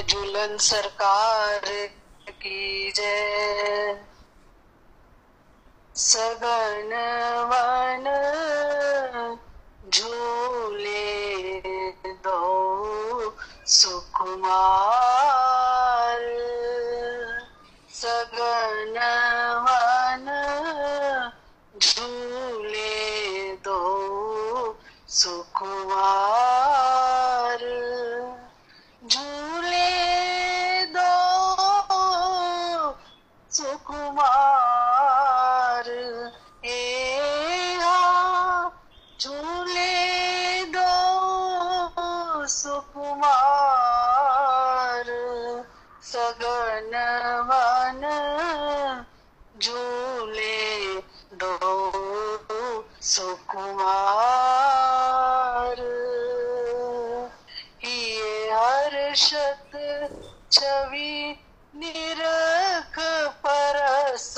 झूलन सरकार की जय। सगन वन झूले दो सुकुमार। सगन वन झूले दो सुकुमार। झूले दो सुकुमार। झूले दो सुकुमार। सगन वन झूले दो सुकुमार। ये हर्षत छवि निरख परस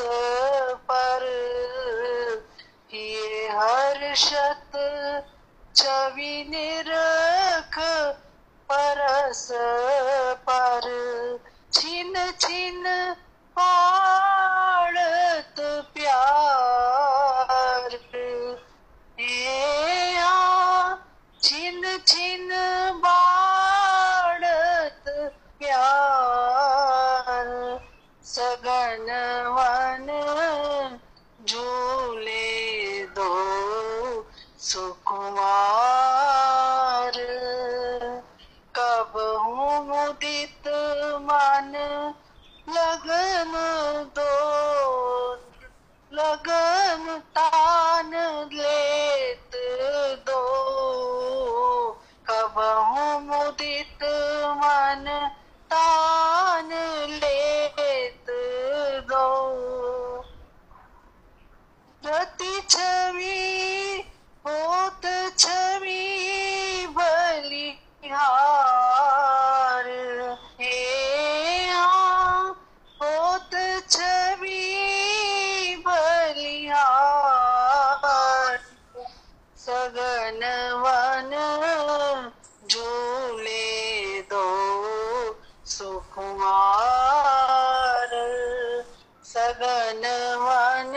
पर। ये हर्षत छवि निरख परस पर। छिन छिन पाड़त प्यार। छिन छिन बाड़त प्यार। सगन वन झूले दो सुकुमार। कब हूँ मुदित मन लगन दो। लगन तान लेत दो। कब हूँ मुदित मन तान लेत दो। रति छवि होत छवि बलिहार। होत छवि बलिहार। सगन वन झूले दो सुकुमार। सगन वन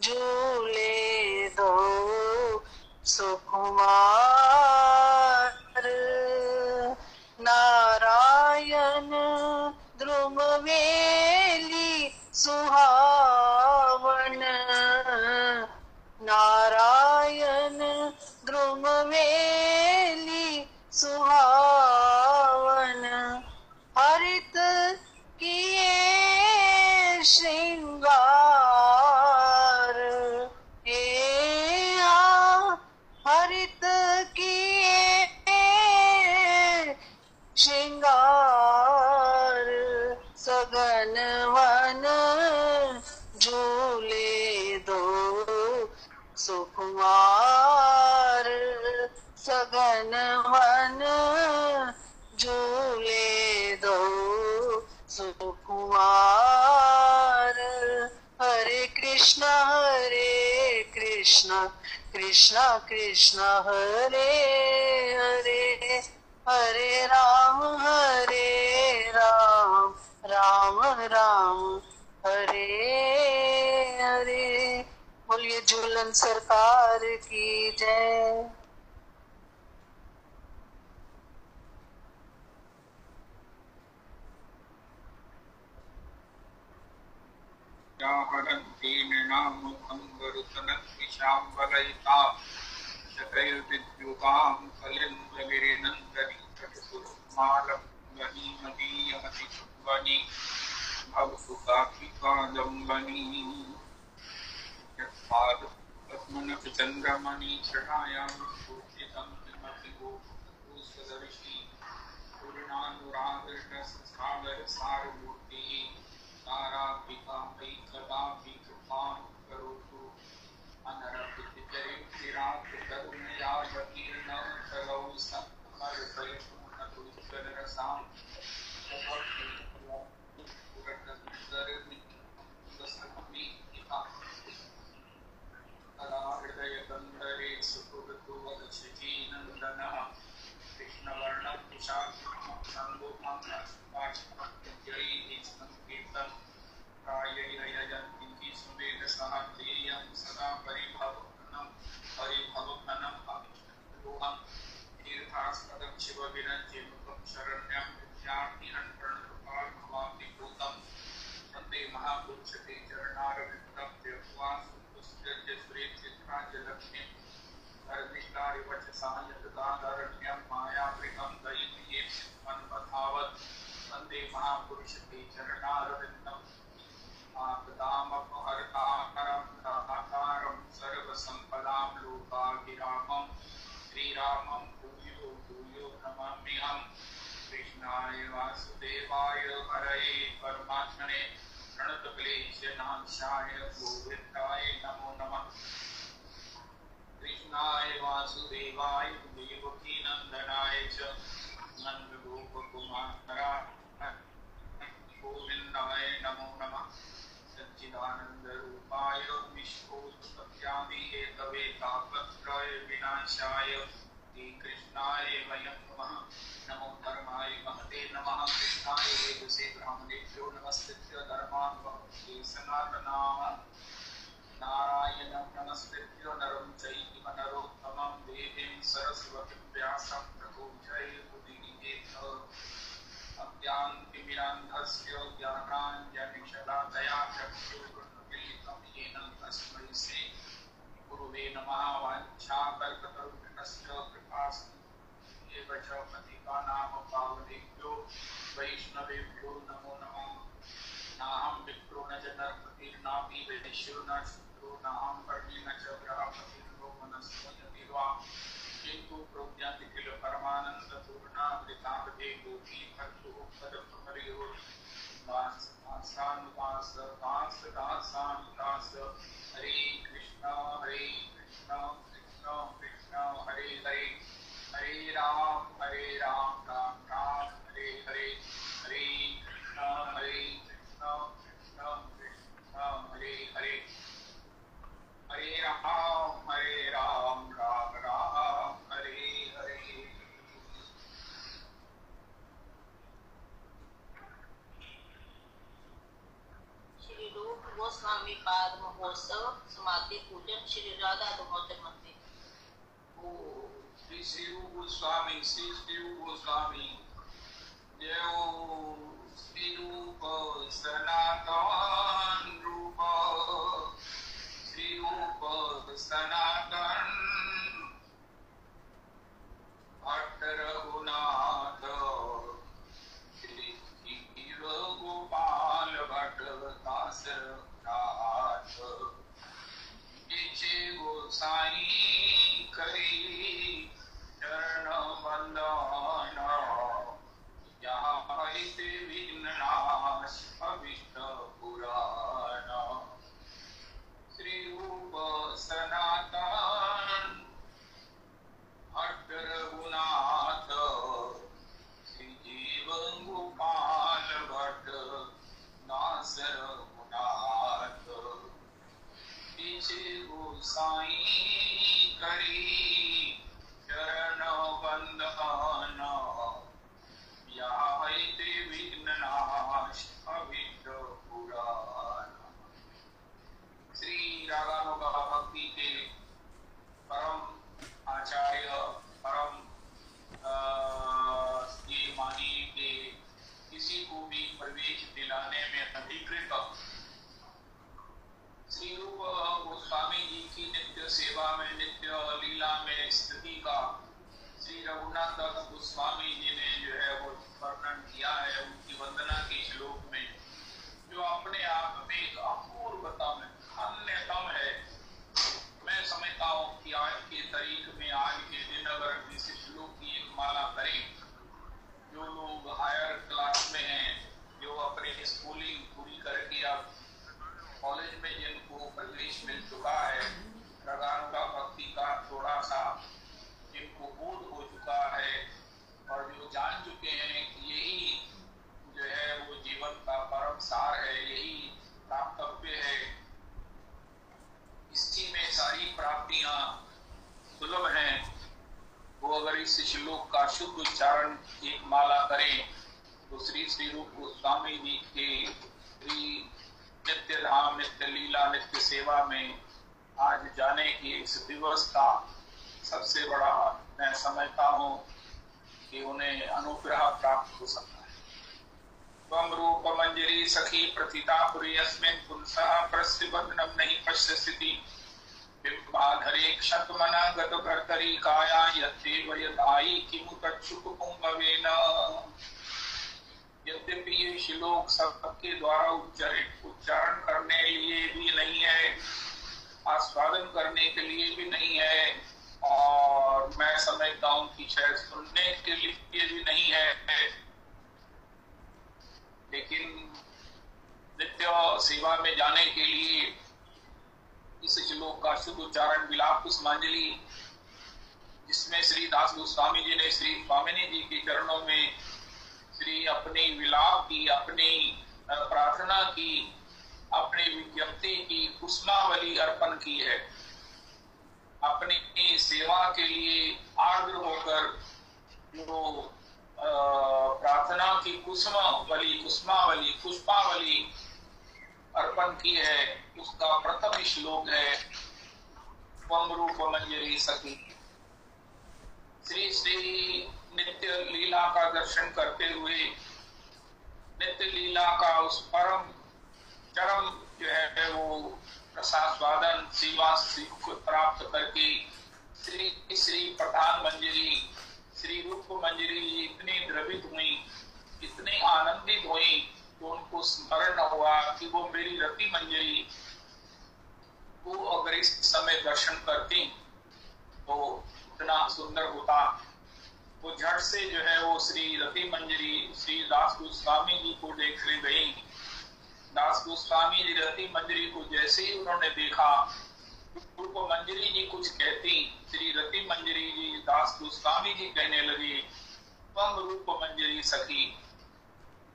झूले दो सुकुमार। नारायण द्रुमवेली सुहावन। नारायण द्रुमवेली सुहावन। हरित किए श्रृंगार। हरित किए श्रृंगार। सगन वन झूले दो सुकुमार। सगन वन झूले दो सुकुमार। हरे कृष्ण कृष्ण कृष्ण हरे हरे। हरे राम राम राम हरे हरे। बोलिए झूलन सरकार की जय। शतैर्विद्युतां कलिन्द्रगिरिनन्दनी तटसुरमालम्बनी मदीयमतिचुम्बनी भवतु काक्षिकादम्बनी। यत्पादपद्मनखचन्द्रमणि शरणायां पूजितं किमपि गोपदर्शी। पूर्णानुरागरससागरसारमूर्तिः सारात्मिका मयि कदापि कृपां करोतु। अनरपितचरित्रिरात्रिकरुणया वकीर्णं कलौ समर्पयपूर्णदुर्जनरसां। हृदयकन्दरे सुहृदो वदशजीनन्दनः। कृष्णवर्णं विशाखं शरण्यं विद्यार्थिनं प्रणतपालभवामि भूतं वन्दे महापुरुष ते चरणारविन्दं त्यक्त्वा सुपुष्टस्य श्रीचित्राजलक्ष्मीं हरनिष्ठारिवचसां यतदाकारण्यं मायावृतं दैवीये मन्मथावत् वन्दे महापुरुष ते चरणारविन्दं आपदामपहर्तारं दातारं सर्वसम्पदां लोकाभिरामं श्रीरामं भूयो भूयो नमाम्यहं कृष्णाय वासुदेवाय हरये परमात्मने प्रणतक्लेशनाशाय गोविन्दाय नमो नमः कृष्णाय वासुदेवाय देवकीनन्दनाय च नन्दगोपकुमाराय गोविन्दाय नमो नमः सच्चिदानन्दरूपाय विश्वोत्पत्त्यादिहेतवे तापत्रय विनाशाय श्रीकृष्णाय वयं नमः नमो धर्माय महते नमः कृष्णाय वेदसे ब्राह्मणेभ्यो नमस्कृत्य धर्मान् वहन्ति सनातनाः नारायणं नमस्कृत्य नरं चैव नरोत्तमं देवीं सरस्वतीं व्यासं ततो जयमुदीरयेत् अज्ञानतिमिरान्धस्य ज्ञानाञ्जनशलाकया चक्षुरुन्मीलितं येन तस्मै श्रीगुरुवे नमः वाञ्छाकल्पतरुभ्यश्च कृपासिन्धुभ्येव च पतितानां पावनेभ्यो वैष्णवेभ्यो नमो नमः नाहं विप्रो न च नरपतिर्नापि वैश्यो न शूद्रो नाहं वर्णी न च ग्रहपतिर्नो मनस्पति वा किन्तु प्रज्ञाति किल परमानन्दपूर्णामृताब्धे गोपी भक्तो पदपमरियो दास हरे कृष्ण कृष्ण कृष्ण हरे हरे हरे राम राम राम हरे हरे हरे कृष्ण कृष्ण कृष्ण हरे हरे हरे राम राम राम हरे हरे श्री रूप गोस्वामी पाद महोत्सव समाधि पूजन श्री राधा दामोदर मंदिर। श्री श्री रूप गोस्वामी जय हो श्री रूप सनातन रूप श्री रूप सनातन भट्ट रघुनाथ श्री गोपाल भट्ट दास रघुनाथ गोसाई करी चरण वंदन यहाँ विघ्ननाश अभिष्ट पुराण श्री रूप सनातन भट्ट रघुनाथ श्री जीव गोपाल भट्ट दास रघुनाथ पीछे गोसाई करी चरण वंदन यहाँ विघ्ननाश अभिष्ट पुराण श्री रागानुगा भक्ति के परम आचार्य परम ये मानिए कि किसी को भी प्रवेश दिलाने में अधिकृत श्री रूप गोस्वामी जी की नित्य सेवा में नित्य लीला में स्थिति का श्री रघुनाथ दास गोस्वामी जी ने जो है वो वर्णन किया है उनकी वंदना के श्लोक में, जो अपने आप में एक अपूर्वतम अन्यतम है। मैं समझता हूँ कि आज के तारीख में आज के दिन अगर इस श्लोक की एक माला करें, जो लोग हायर क्लास में हैं, जो अपनी स्कूलिंग पूरी करके अब कॉलेज में जिनको प्रवेश मिल चुका है, रगानुगा भक्ति का थोड़ा सा जिनको बोध हो चुका है और जो जान चुके हैं कि यही जो है वो जीवन का परम सार है, यही प्राप्तव्य है, इसी में सारी प्राप्तियां सुलभ हैं, वो अगर इस श्लोक का शुद्ध उच्चारण एक माला करें तो श्री श्री रूप गोस्वामी जी के श्री नित्य धाम नित्य लीला नित्य सेवा में आज जाने की इस दिवस का सबसे बड़ा मैं समझता हूँ कि उन्हें अनुग्रह हो सकता है। त्वं रूप मंजरी सखी प्रथिता पुरी अस्मिन् पुंसः प्रस्यबद्धनं नहीं पश्यसि बिंबाधरे क्षतमनागत भर्तरी काया यत्ते वयदायि किमु तच्छुक पुंगवेन। यद्यपि ये श्लोक सबके द्वारा उच्चारण करने के लिए भी नहीं है, आस्वादन करने के लिए भी नहीं है, और मैं समझता हूँ कि शायद सुनने के लिए भी नहीं है, लेकिन नित्य सेवा में जाने के लिए इस श्लोक का शुद्ध उच्चारण विलाप पुष्पांजलि, जिसमें श्री दास गोस्वामी जी ने श्री स्वामिनी जी के चरणों में श्री अपनी विलाप की, अपनी प्रार्थना की, अपनी विज्ञप्ति की कुसुमावली अर्पण की है। अपनी सेवा के लिए आर्द्र होकर जो प्रार्थना की कुसुमावली पुष्पावली अर्पण की है, उसका प्रथम श्लोक है त्वं रूप मंजरी सखी। श्री श्री नित्य लीला का दर्शन करते हुए, नित्य लीला का उस परम चरम जो है वो रसास्वादन सेवा को प्राप्त करके श्री श्री प्रधान मंजरी श्री रूप मंजरी जी इतनी द्रवित हुई, इतनी आनंदित हुई, तो उनको स्मरण हुआ कि वो मेरी रति मंजरी को अगर इस समय दर्शन करती तो इतना सुंदर होता। वो झट से जो है वो श्री रति मंजरी श्री दास गोस्वामी जी को देखने गई। दास गोस्वामी जी रति मंजरी को जैसे ही उन्होंने देखा, रूप मंजरी जी कुछ कहती, श्री रति मंजरी जी दास गोस्वामी जी कहने लगे त्वं रूप मंजरी सखी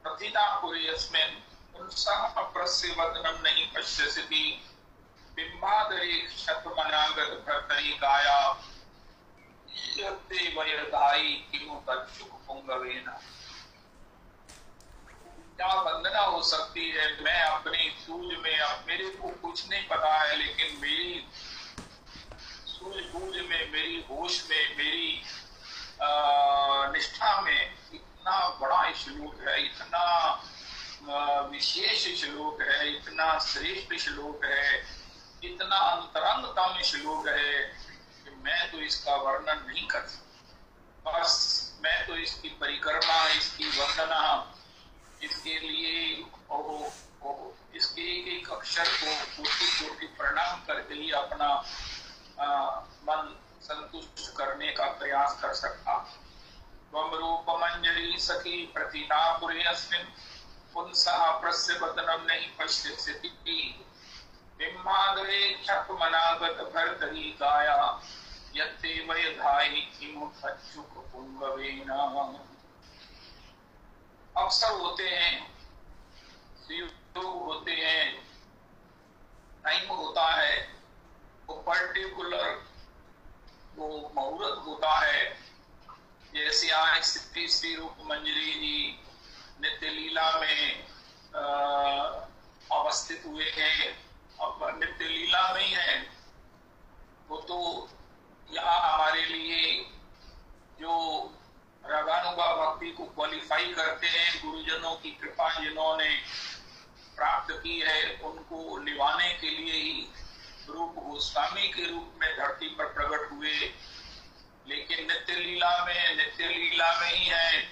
प्रथिता पुरी अस्मिन् पुंसः प्रस्यबद्धनं नहीं पश्यसि बिंबाधरे क्षतमनागत भर्तरी काया यत्ते वयदायि किमु तच्छुक पुंगवेन। क्या वंदना हो सकती है। मैं अपनी सूझ में, अब मेरे को कुछ नहीं पता है, लेकिन मेरी सूझबूझ में, मेरी होश में, मेरी निष्ठा में इतना बड़ा श्लोक है, इतना विशेष श्लोक है, इतना श्रेष्ठ श्लोक है, इतना अंतरंगतम श्लोक है कि मैं तो इसका वर्णन नहीं कर सकता। बस मैं तो इसकी परिक्रमा, इसकी वंदना, इसके लिए इसके एक एक अक्षर को कोटि प्रणाम करके ही अपना मन संतुष्ट करने का प्रयास कर सकता। त्वं रूप मंजरी सखी प्रथिता पुरे अस्मिन् पुंसः प्रस्यबद्धनं नहीं पश्यसि बिंबाधरे क्षतमनागत भर्तरी काया यत्ते वयदायि किमु तच्छुक पुंगवेन। अवसर होते हैं, होते हैं, टाइम होता है, वो पर्टिकुलर वो मुहूर्त होता है। जैसे आज श्री रूप मंजरी जी नित्य लीला में अवस्थित हुए हैं, अब नित्य लीला में ही है। वो तो यहाँ हमारे लिए जो रागानुगा भक्ति को क्वालिफाई करते हैं, गुरुजनों की कृपा जिन्होंने प्राप्त की है, उनको निभाने के लिए ही रूप गोस्वामी के रूप में धरती पर प्रकट हुए। लेकिन नित्य लीला में ही है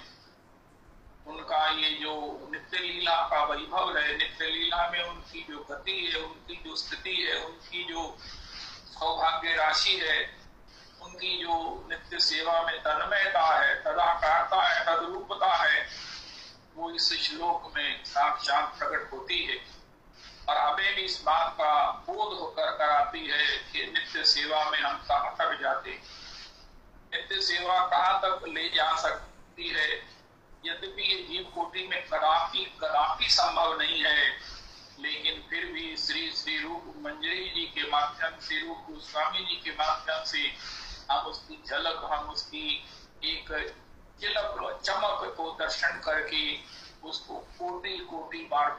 उनका ये जो नित्य लीला का वैभव है। नित्य लीला में उनकी जो गति है, उनकी जो स्थिति है, उनकी जो सौभाग्य राशि है, उनकी जो नित्य सेवा में तन्मयता है, तदाकारता है, तद्रूपता है, वो इस श्लोक में साक्षात प्रकट होती है। और हमें भी इस बात का बोध होकर कराती है कि नित्य सेवा में हम कहाँ तक जाते, नित्य सेवा कहाँ तक ले जा सकती है। यद्यपि ये जीव कोटि में कदापि संभव नहीं है, लेकिन फिर भी श्री रूप मंजरी जी के माध्यम से, रूप गोस्वामी जी के माध्यम से हम उसकी झलक, हम उसकी एक झलक चमक को दर्शन करके उसको कोटि कोटि बार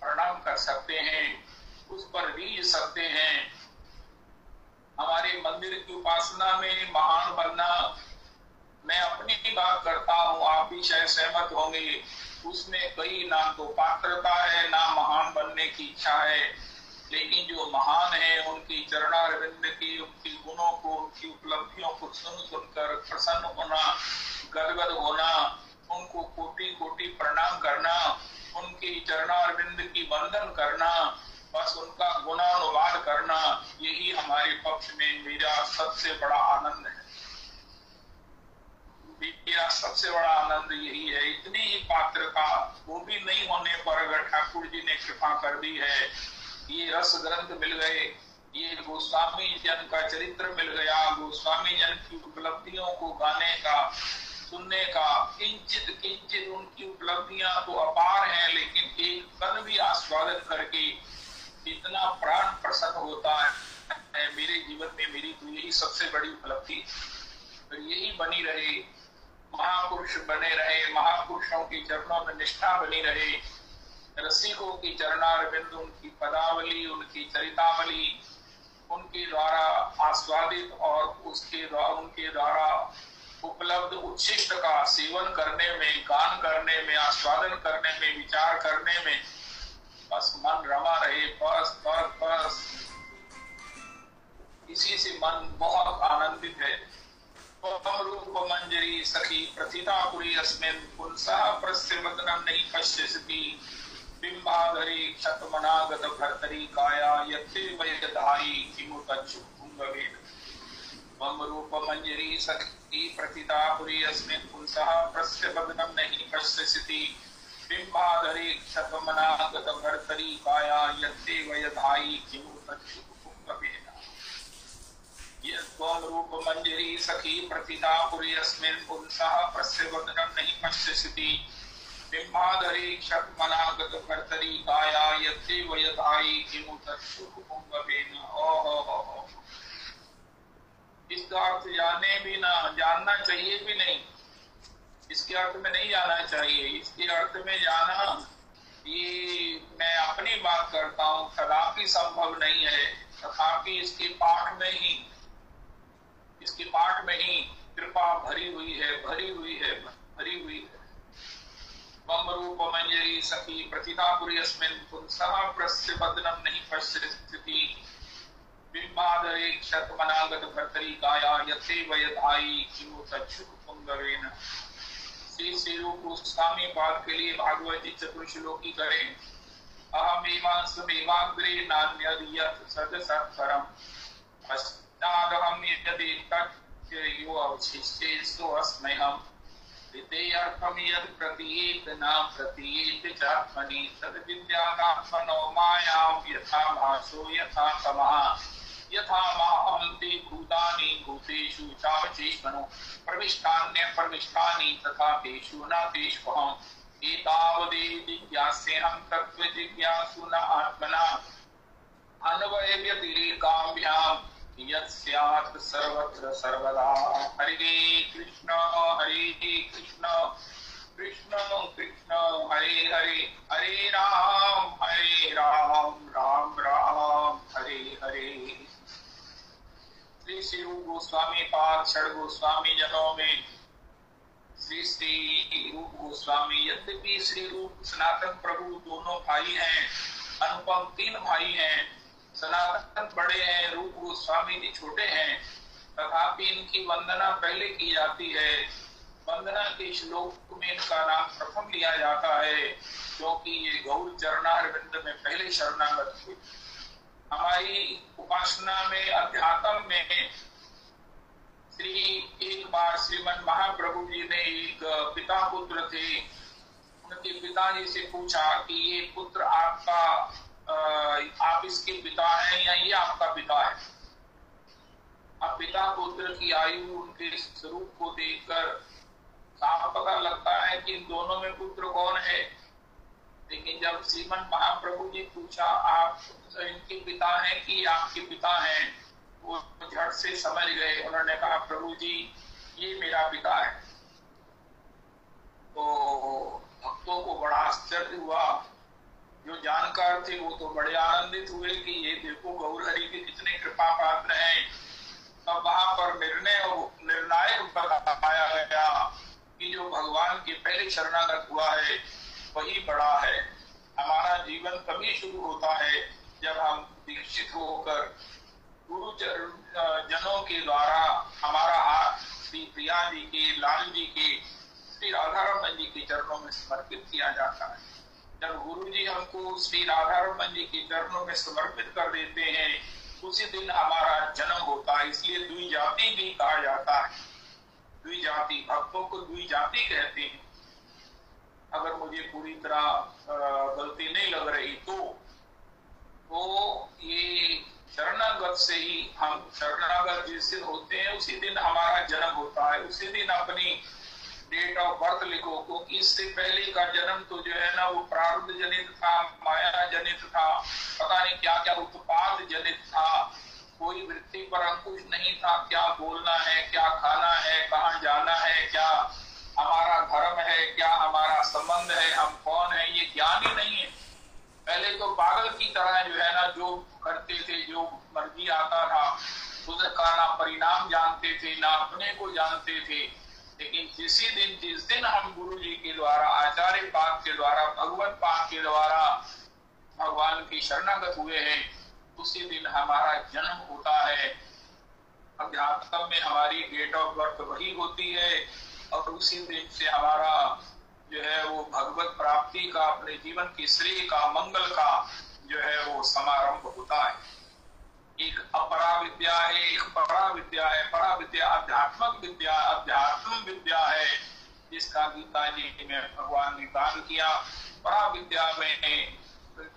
प्रणाम कर सकते हैं, उस पर रीझ सकते हैं। हमारे मंदिर की उपासना में महान बनना मैं अपनी ही बात करता हूँ, आप भी शायद सहमत होंगे, उसमें कई ना तो पात्रता है ना महान बनने की इच्छा है, लेकिन जो महान है उनकी चरणारविंद की, उनकी गुणों को, उनकी उपलब्धियों को सुन सुनकर प्रसन्न होना, गदगद होना, उनको कोटि कोटि प्रणाम करना, उनकी चरणारविंद की वंदन करना, बस उनका गुणानुवाद करना, यही हमारे पक्ष में मेरा सबसे बड़ा आनंद है। मेरा सबसे बड़ा आनंद यही है। इतनी ही पात्रता वो भी नहीं होने पर अगर ठाकुर जी ने कृपा कर दी है, ये रस ग्रंथ मिल गए, ये गोस्वामी जन का चरित्र मिल गया, गोस्वामी जन की उपलब्धियों को गाने का, सुनने का, किंचित किंचित उनकी उपलब्धियां तो अपार हैं, लेकिन एक कण भी आस्वादन करके इतना प्राण प्रसन्न होता है मेरे जीवन में, मेरी तो यही सबसे बड़ी उपलब्धि। तो यही बनी रहे, महापुरुष बने रहे, महापुरुषों की चरणों में निष्ठा बनी रहे, रसिकों की चरणारविंद, उनकी पदावली, उनकी चरितावली, उनके द्वारा आस्वादित और उनके द्वारा उपलब्ध उच्छिष्ट का सेवन करने में, गान करने में, आस्वादन करने में, विचार करने में बस मन रमा रहे, बस बस बस इसी से मन बहुत आनंदित है। रूप मंजरी सखी प्रथिता पुरी अस्मिन् पुंसः प्रस्यवदनं नहीं पश्यसि बिंबाधरी क्षतमनागत भर्तरी काया यत्ते वयदाई किमु तच्छुभुंगवेन। मम रूप मंजरी सखी प्रथिता पुरी अस्मिन् पुंसः प्रस्यवदनं नहीं पश्यसि बिंबाधरी क्षतमनागत भर्तरी काया यत्ते वयदाई किमु तच्छुभुंगवेन। त्वं रूप मंजरी सखी प्रथिता पुरी अस्मिन् पुंसः प्रस्यवदनं नहीं पश्यसि बिंबाधरी क्षतमनागत भर्तरी काया यत्ते वयदाई किमु तच्छुभुंगवेन। ओहो, इसका अर्थ जाने भी ना, जानना चाहिए भी नहीं, इसके अर्थ में नहीं जाना चाहिए। इसके अर्थ में जाना, ये मैं अपनी बात करता हूँ, कदापि संभव नहीं है। तथापि इसके पाठ में ही कृपा भरी हुई है, भरी हुई है, भरी हुई है। मम रूप मंजरी सखी प्रथिता पुरी अस्मिन् पुंसः प्रस्यवदनं नहीं पश्यसि बिंबाधरे क्षतमनागत भर्तरी काया यत्ते वयदाई किमु तच्छुभुंगवेन। श्री रूप गोस्वामी पाद के लिए भागवत जी चतुर्श्लोकी करें। अहमेवांसमेवाग्रे नान्यद् सदसत्परम् अस्मादहं यदि तच्चयो अवशिष्टेषु अस्म्यहम् विद्येऽर्थं यद् प्रतीयेत न प्रतीयेत चात्मनि तद्विद्यात्मनो मायां यथा भासो यथा तमः यथा माहन्ति भूतानि भूतेषु चावचेष्मनो प्रविष्टान्य प्रविष्टानि तथा तेषु न तेष्वहम् एतावदेव जिज्ञास्यहं तत्त्व जिज्ञासु न आत्मना अन्वयव्यतिरेकाभ्यां यत् स्यात् सर्वत्र सर्वदा। हरे कृष्ण कृष्ण कृष्ण हरे हरे, हरे राम राम राम हरे हरे। श्री रूप गोस्वामी पाद षड गोस्वामी जनों में श्री रूप गोस्वामी, यद्यपि श्री रूप सनातन प्रभु दोनों भाई हैं, अनुपम तीन भाई हैं, सनातन बड़े हैं, रूप गोस्वामी जी छोटे हैं, तथापि इनकी वंदना पहले की जाती है। वंदना के श्लोक में इनका नाम प्रथम लिया जाता है, क्योंकि ये गौर चरणारविंद में पहले शरणागत हुए। हमारी उपासना में, अध्यात्म में एक बार श्रीमन महाप्रभु जी ने एक पिता पुत्र थे, उनके पिताजी से पूछा कि ये पुत्र आपका, आप इसके पिता हैं या ये आपका पिता है। अब पिता पुत्र की आयु, उनके स्वरूप को देखकर साफ पता लगता है कि इन दोनों में पुत्र कौन है। लेकिन जब श्रीमन महाप्रभु जी पूछा आप इनके पिता हैं कि आपके पिता हैं, वो झट से समझ गए। उन्होंने कहा प्रभु जी ये मेरा पिता है। तो भक्तों को बड़ा आश्चर्य हुआ, जो जानकार थे वो तो बड़े आनंदित हुए कि ये देखो गौर हरि के कितने कृपा पात्र हैं। तब वहां पर निर्णायक बताया गया कि जो भगवान के पहले शरणागत हुआ है वही बड़ा है। हमारा जीवन तभी शुरू होता है जब हम दीक्षित होकर गुरु जनों के द्वारा हमारा हाथ श्री प्रिया जी के, लाल जी के, श्री राधा रमन जी के चरणों में समर्पित किया जाता है। जब गुरु जी हमको श्री राधा रमन जी के चरणों में समर्पित कर देते हैं उसी दिन हमारा जन्म होता है। इसलिए द्विजाति भी कहा जाता है। द्विजाति, भक्तों को द्विजाति कहते हैं। अगर मुझे पूरी तरह गलती नहीं लग रही तो ये शरणागत से ही, हम शरणागत जिस दिन होते हैं उसी दिन हमारा जन्म होता है। उसी दिन अपनी डेट ऑफ बर्थ लिखो, क्योंकि इससे पहले का जन्म तो जो है ना वो प्रारब्ध जनित था, माया जनित था, पता नहीं क्या क्या उत्पाद जनित था। कोई वृत्ति पर अंकुश नहीं था, क्या बोलना है, क्या खाना है, कहाँ जाना है, क्या हमारा धर्म है, क्या हमारा संबंध है, हम कौन है, ये ज्ञान ही नहीं है। पहले तो पागल की तरह जो है ना जो करते थे, जो मर्जी आता था उसका ना परिणाम जानते थे ना अपने को जानते थे। लेकिन जिस दिन हम गुरु जी के द्वारा, आचार्य पाक के द्वारा, भगवत पाक के द्वारा भगवान की शरणागत हुए हैं उसी दिन हमारा जन्म होता है। अध्यात्म में हमारी डेट ऑफ बर्थ वही होती है और उसी दिन से हमारा जो है वो भगवत प्राप्ति का, अपने जीवन की श्रेय का, मंगल का जो है वो समारंभ होता है। एक अपरा विद्या है, एक परा विद्या है। परा विद्या आध्यात्मिक विद्या, अध्यात्म विद्या है जिसका गीता जी में भगवान ने दान किया। परा विद्या में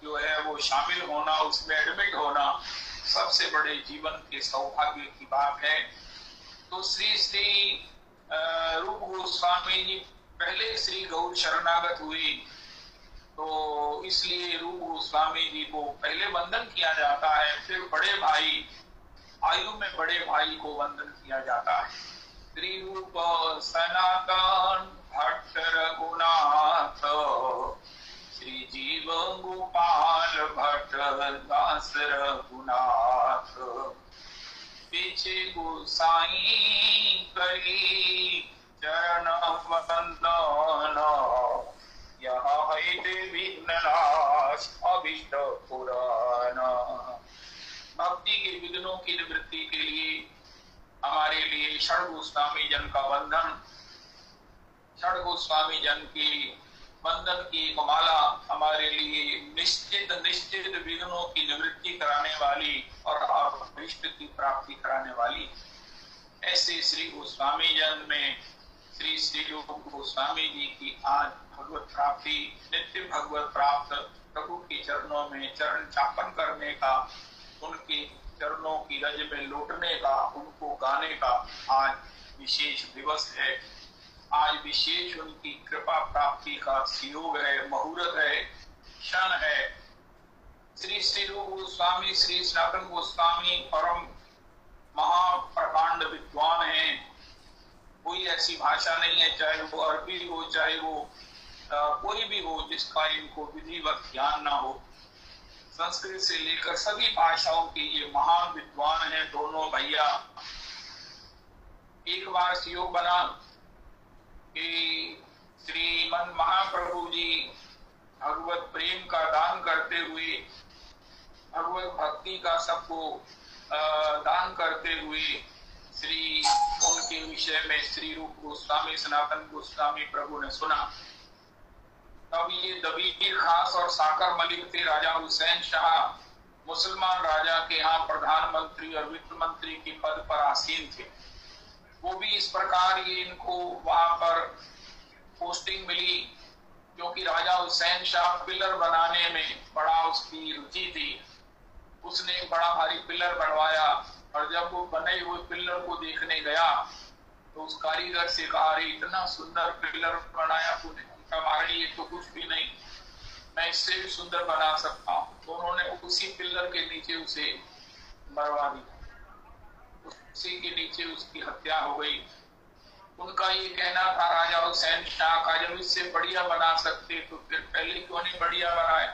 जो है वो शामिल होना, उसमें एडमिट होना सबसे बड़े जीवन के सौभाग्य की बात है। तो श्री श्री रूप गोस्वामी जी पहले श्री गौर शरणागत हुई, तो इसलिए रूप गोस्वामी जी को पहले वंदन किया जाता है। फिर बड़े भाई, आयु में बड़े भाई को वंदन किया जाता है। श्री रूप सनातन भट्ट रघुनाथ, श्री जीव गोपाल भट्ट दास रघुनाथ, पीछे गोसाई करी चरण वंदन, यह है विघ्ननाश अभिष्ट पुराण। भक्ति के विघ्नों की निवृत्ति के लिए हमारे लिए षड गोस्वामी जन का वंदन, षड गोस्वामी जन की वंदन की एक माला हमारे लिए निश्चित विघ्नों की निवृत्ति कराने वाली और अभीष्ट की प्राप्ति कराने वाली। ऐसे श्री गोस्वामी जन में श्री श्री रूप गोस्वामी जी की आज भगवत प्राप्ति, नित्य भगवत प्राप्त प्रभु के चरणों में चरण चापन करने का, उनके चरणों की रज में लौटने का, उनको गाने का आज विशेष दिवस है। आज विशेष उनकी कृपा प्राप्ति का सुयोग है, मुहूर्त है, क्षण है। श्री श्री रूप गोस्वामी, श्री सनातन गोस्वामी परम महाप्रकांड विद्वान हैं। कोई ऐसी भाषा नहीं है, चाहे वो अरबी हो, चाहे वो कोई भी हो, जिसका इनको विधिवत ज्ञान ना हो। संस्कृत से लेकर सभी भाषाओं के ये महान विद्वान हैं दोनों भैया। एक बार सुयोग बना कि श्रीमन महाप्रभु जी भगवत प्रेम का दान करते हुए, भगवत भक्ति का सबको दान करते हुए श्री उनके विषय में श्री रूप गोस्वामी सनातन गोस्वामी प्रभु ने सुना। तब ये दबीर खास और साकर मलिक थे। राजा हुसैन शाह मुसलमान राजा के यहाँ प्रधानमंत्री और वित्त मंत्री के पद पर आसीन थे। वो भी इस प्रकार ये इनको वहां पर पोस्टिंग मिली, क्योंकि राजा हुसैन शाह पिलर बनाने में बड़ा उसकी रुचि थी। उसने एक बड़ा भारी पिलर बनवाया और जब वो बने हुए पिलर को देखने गया तो उस कारीगर से कहा, अरे इतना सुंदर पिलर बनाया तूने। हमारे लिए तो कुछ भी नहीं, मैं इससे भी सुंदर बना सकता हूँ। तो उन्होंने उसी पिलर के नीचे उसे मरवा दिया, उसी के नीचे उसकी हत्या हो गई। उनका ये कहना था राजा हुसैन शाह का, जब इससे बढ़िया बना सकते तो फिर पहले क्यों नहीं बढ़िया बनाया।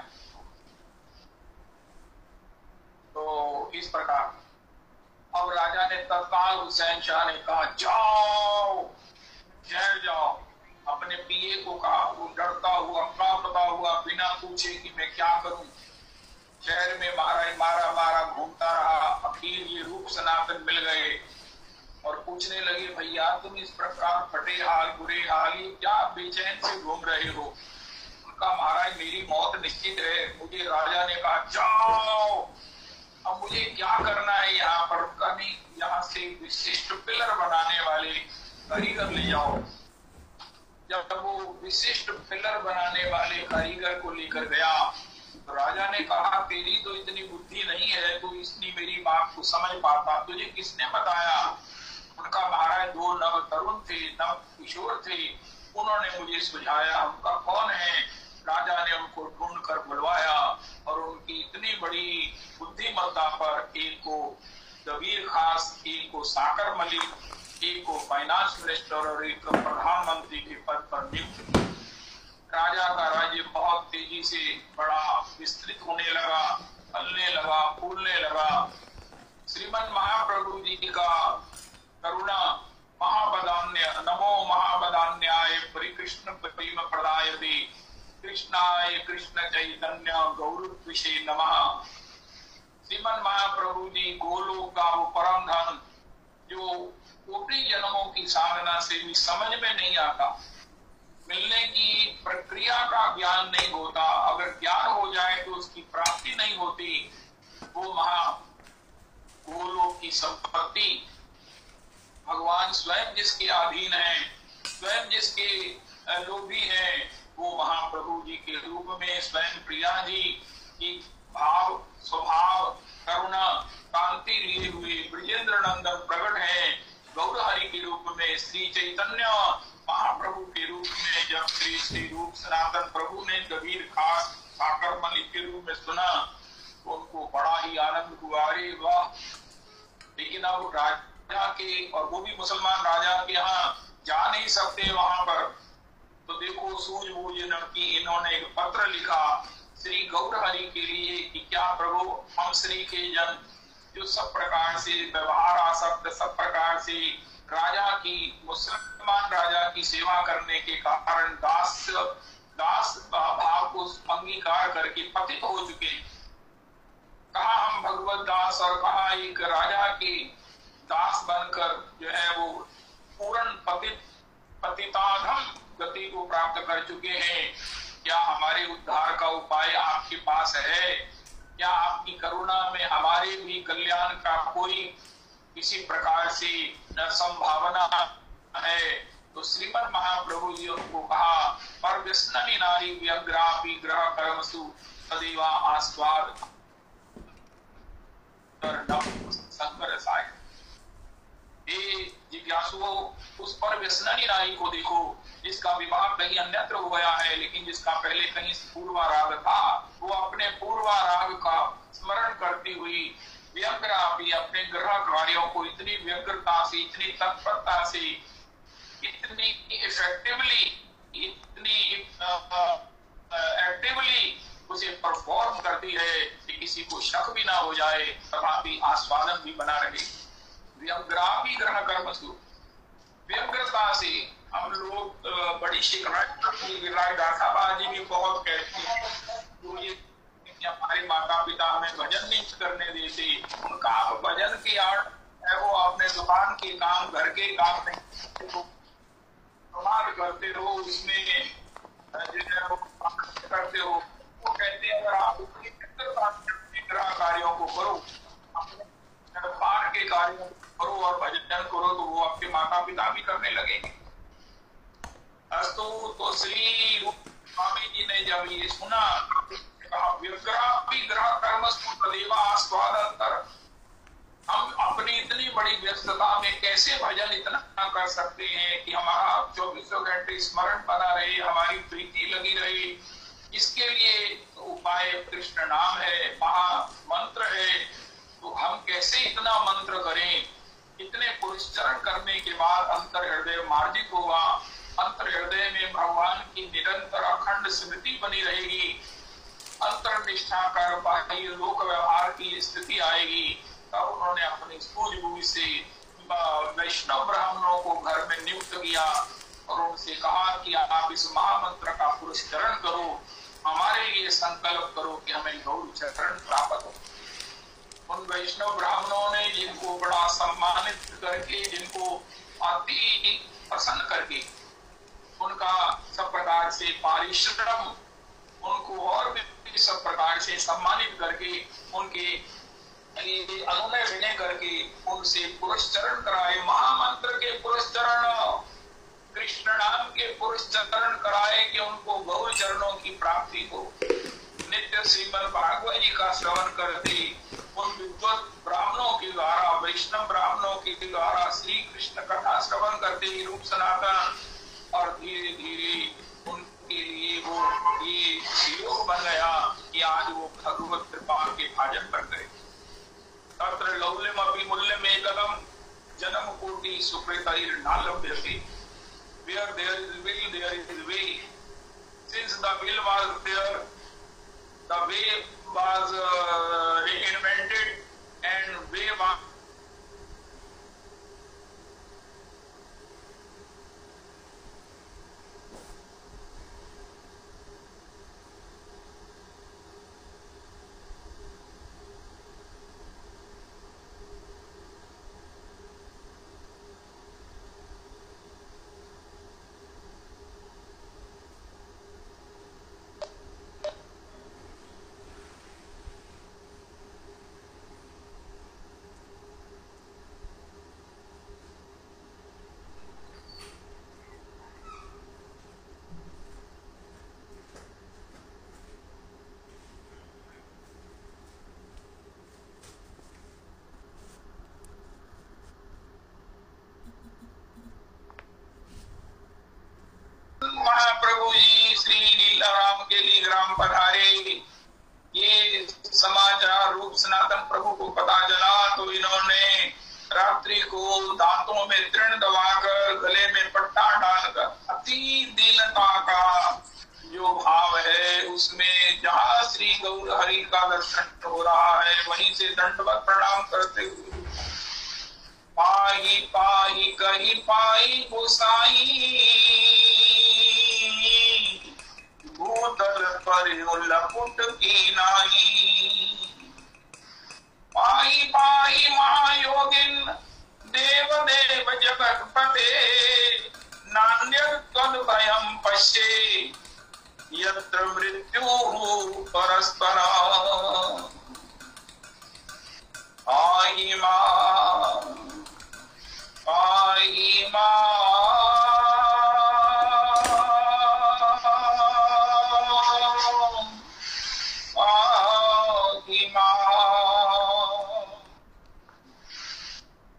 तो इस प्रकार अब राजा ने तत्काल हुसैन शाह ने कहा जाओ शहर जाओ। अपने पिए को कहा, वो डरता हुआ कांपता हुआ बिना पूछे कि मैं क्या करूं शहर में मारा मारा घूमता रहा। आखिर ये रूप सनातन मिल गए और पूछने लगे भैया तुम इस प्रकार फटे हाल बुरे हाल ये क्या बेचैन से घूम रहे हो। उनका महाराज मेरी मौत निश्चित है। मुझे राजा ने कहा जाओ। अब मुझे क्या करना है यहाँ पर। उनका नहीं, यहाँ से विशिष्ट पिलर बनाने वाले कारीगर ले जाओ। जब वो विशिष्ट पिलर बनाने वाले कारीगर को लेकर गया तो राजा ने कहा तेरी तो इतनी बुद्धि नहीं है, तू इतनी मेरी बात को समझ पाता, तुझे किसने बताया। उनका महाराज दो नव तरुण थे, नव किशोर थे, उन्होंने मुझे सुझाया। उनका कौन है। राजा ने उनको ढूंढ कर बुलवाया और उनकी इतनी बड़ी बुद्धिमत्ता पर एक को दबीर खास, एक को साकर मलिक, एक को फाइनेंस मिनिस्टर और एक को प्रधानमंत्री के पद पर नियुक्त। राजा का राज्य बहुत तेजी से बड़ा विस्तृत होने लगा, फलने लगा, फूलने लगा। श्रीमन महाप्रभु जी का करुणा महाबदान्य नमो महाबदान्याय परिकृष्ण प्रेम प्रदायते कृष्णाय कृष्ण चैतन्य गौरविषे नमः। श्रीमन महाप्रभु जी गोलोक का वो परम धन जो कोटि जन्मों की साधना से भी समझ में नहीं आता, मिलने की प्रक्रिया का ज्ञान नहीं होता, अगर ज्ञान हो जाए तो उसकी प्राप्ति नहीं होती, वो महा गोलोक की संपत्ति भगवान स्वयं जिसके अधीन है, स्वयं जिसके लोभी हैं, वो महाप्रभु जी के रूप में स्वयं प्रिया जी की भाव स्वभाव करुणा कांति लिए हुए ब्रजेंद्र नंदन प्रकट है। गौर हरि के रूप में श्री चैतन्य महाप्रभु के रूप में जब श्री रूप सनातन प्रभु ने कबीर खास साकर मलिक के रूप में सुना तो उनको बड़ा ही आनंद हुआ। अरे वाह। लेकिन अब राजा के, और वो भी मुसलमान राजा के यहाँ जा नहीं सकते वहां पर, तो देखो सूझबूझ की इन्होंने एक पत्र लिखा श्री गौर हरि के लिए कि क्या प्रभु हम श्री के जन जो सब प्रकार से व्यवहार आसक्त, सब प्रकार से राजा की, मुसलमान राजा की सेवा करने के कारण दास भाव को अंगीकार करके पतित हो चुके। कहा हम भगवत दास और कहा एक राजा के दास बनकर जो है वो पूर्ण पतिताधम गति को प्राप्त कर चुके हैं। क्या हमारे उद्धार का उपाय आपके पास है? क्या आपकी करुणा में हमारे भी कल्याण का कोई किसी प्रकार से संभावना है? तो श्रीमन महाप्रभु जी उनको कहा पर व्यसनी नारी व्यग्रापी ग्रह कर्मसु सदैवा आस्वाद जिज्ञासुओं उस पर व्यसनी नारी को देखो जिसका विवाह कहीं अन्यत्र हो गया है, लेकिन जिसका पहले कहीं पूर्वा राग था, वो अपने पूर्वा राग का स्मरण करती हुई व्यग्रापी अपने ग्रह कार्यों को इतनी व्यग्रता से, इतनी तत्परता से, इतनी इफेक्टिवली, इतनी एक्टिवली उसे परफॉर्म करती है कि किसी को शक भी ना हो जाए, तथापि आस्वादन भी बना रहे। व्यग्रापी ग्रह कर्मसु, व्यग्रता से हम लोग बड़ी शिकायत गाथाबाजी भी बहुत कहते हैं, तो ये हमारे माता पिता हमें भजन नहीं करने देते, उनका आप भजन की आड़ है वो आपने दुकान के काम, घर के काम नहीं करते हो, उसमें करते हो। वो कहते हैं अगर आप ग्रह कार्यों को करो, पाठ के कार्यों को करो और भजन करो, तो वो आपके माता पिता भी करने लगेंगे। तो श्री स्वामी जी ने जब ये सुना, हम अपनी इतनी बड़ी व्यस्तता में कैसे भजन इतना कर सकते हैं कि हमारा 24 घंटे स्मरण बना रहे, हमारी प्रीति लगी रहे। इसके लिए उपाय कृष्ण नाम है, महामंत्र है। तो हम कैसे इतना मंत्र करें? इतने पुरस्चरण करने के बाद अंतर हृदय मार्जित होगा, अंतर हृदय में भगवान की निरंतर अखंड स्मृति बनी रहेगी, अंतर्निष्ठा कर बाह्य लोक व्यवहार की स्थिति आएगी। तब उन्होंने अपनी सूझबूझ से वैष्णव ब्राह्मणों को घर में नियुक्त किया और उनसे कहा कि आप इस महामंत्र का पुरस्करण करो, हमारे लिए संकल्प करो कि हमें गौर चरण प्राप्त हो। उन वैष्णव ब्राह्मणों ने जिनको बड़ा सम्मानित करके, जिनको अति प्रसन्न करके, उनका सब प्रकार से पारिश्रम, उनको और भी सब प्रकार से सम्मानित करके, उनके अनुनय विनय करके उनसे पुरस्चरण कराए, महामंत्र के पुरस्चरण, कृष्ण नाम के पुरस्चरण कराए कि उनको गौर चरणों की प्राप्ति हो। नित्य श्रीमद् भागवत जी का श्रवण करते उन विद्वत ब्राह्मणों के द्वारा, वैष्णव ब्राह्मणों के द्वारा श्री कृष्ण कथा श्रवण करते रूप सनातन, और धीरे धीरे उनके लिए वो ये योग बन गया कि आज वो भगवत कृपा के भाजन बन गए। तत्र लौल्यमपि मूल्यमेकलम जन्म कोटि सुकृतैर्न लभ्यते। Where there is will, there is way. Since the will was there, the way was reinvented, and way was Mahaprabhu ji Shri Leelaram के लिए ग्राम पधारे। ये समाचार रूप सनातन प्रभु को पता चला तो इन्होंने रात्रि को दांतों में तृण दबाकर, गले में पट्टा डालकर, अति दीनता का जो भाव है उसमें जहाँ श्री गौर हरि का दर्शन हो रहा है वहीं से दंडवत प्रणाम करते हुए पाही पाही कही पाई गोसाई, भूतल पर लपुट की नाई। पाही पाही महायोगिन देव देव जगतपते, नान्य तद भयम पश्ये यत्र मृत्यु परस्पर। पाही मां पाही मां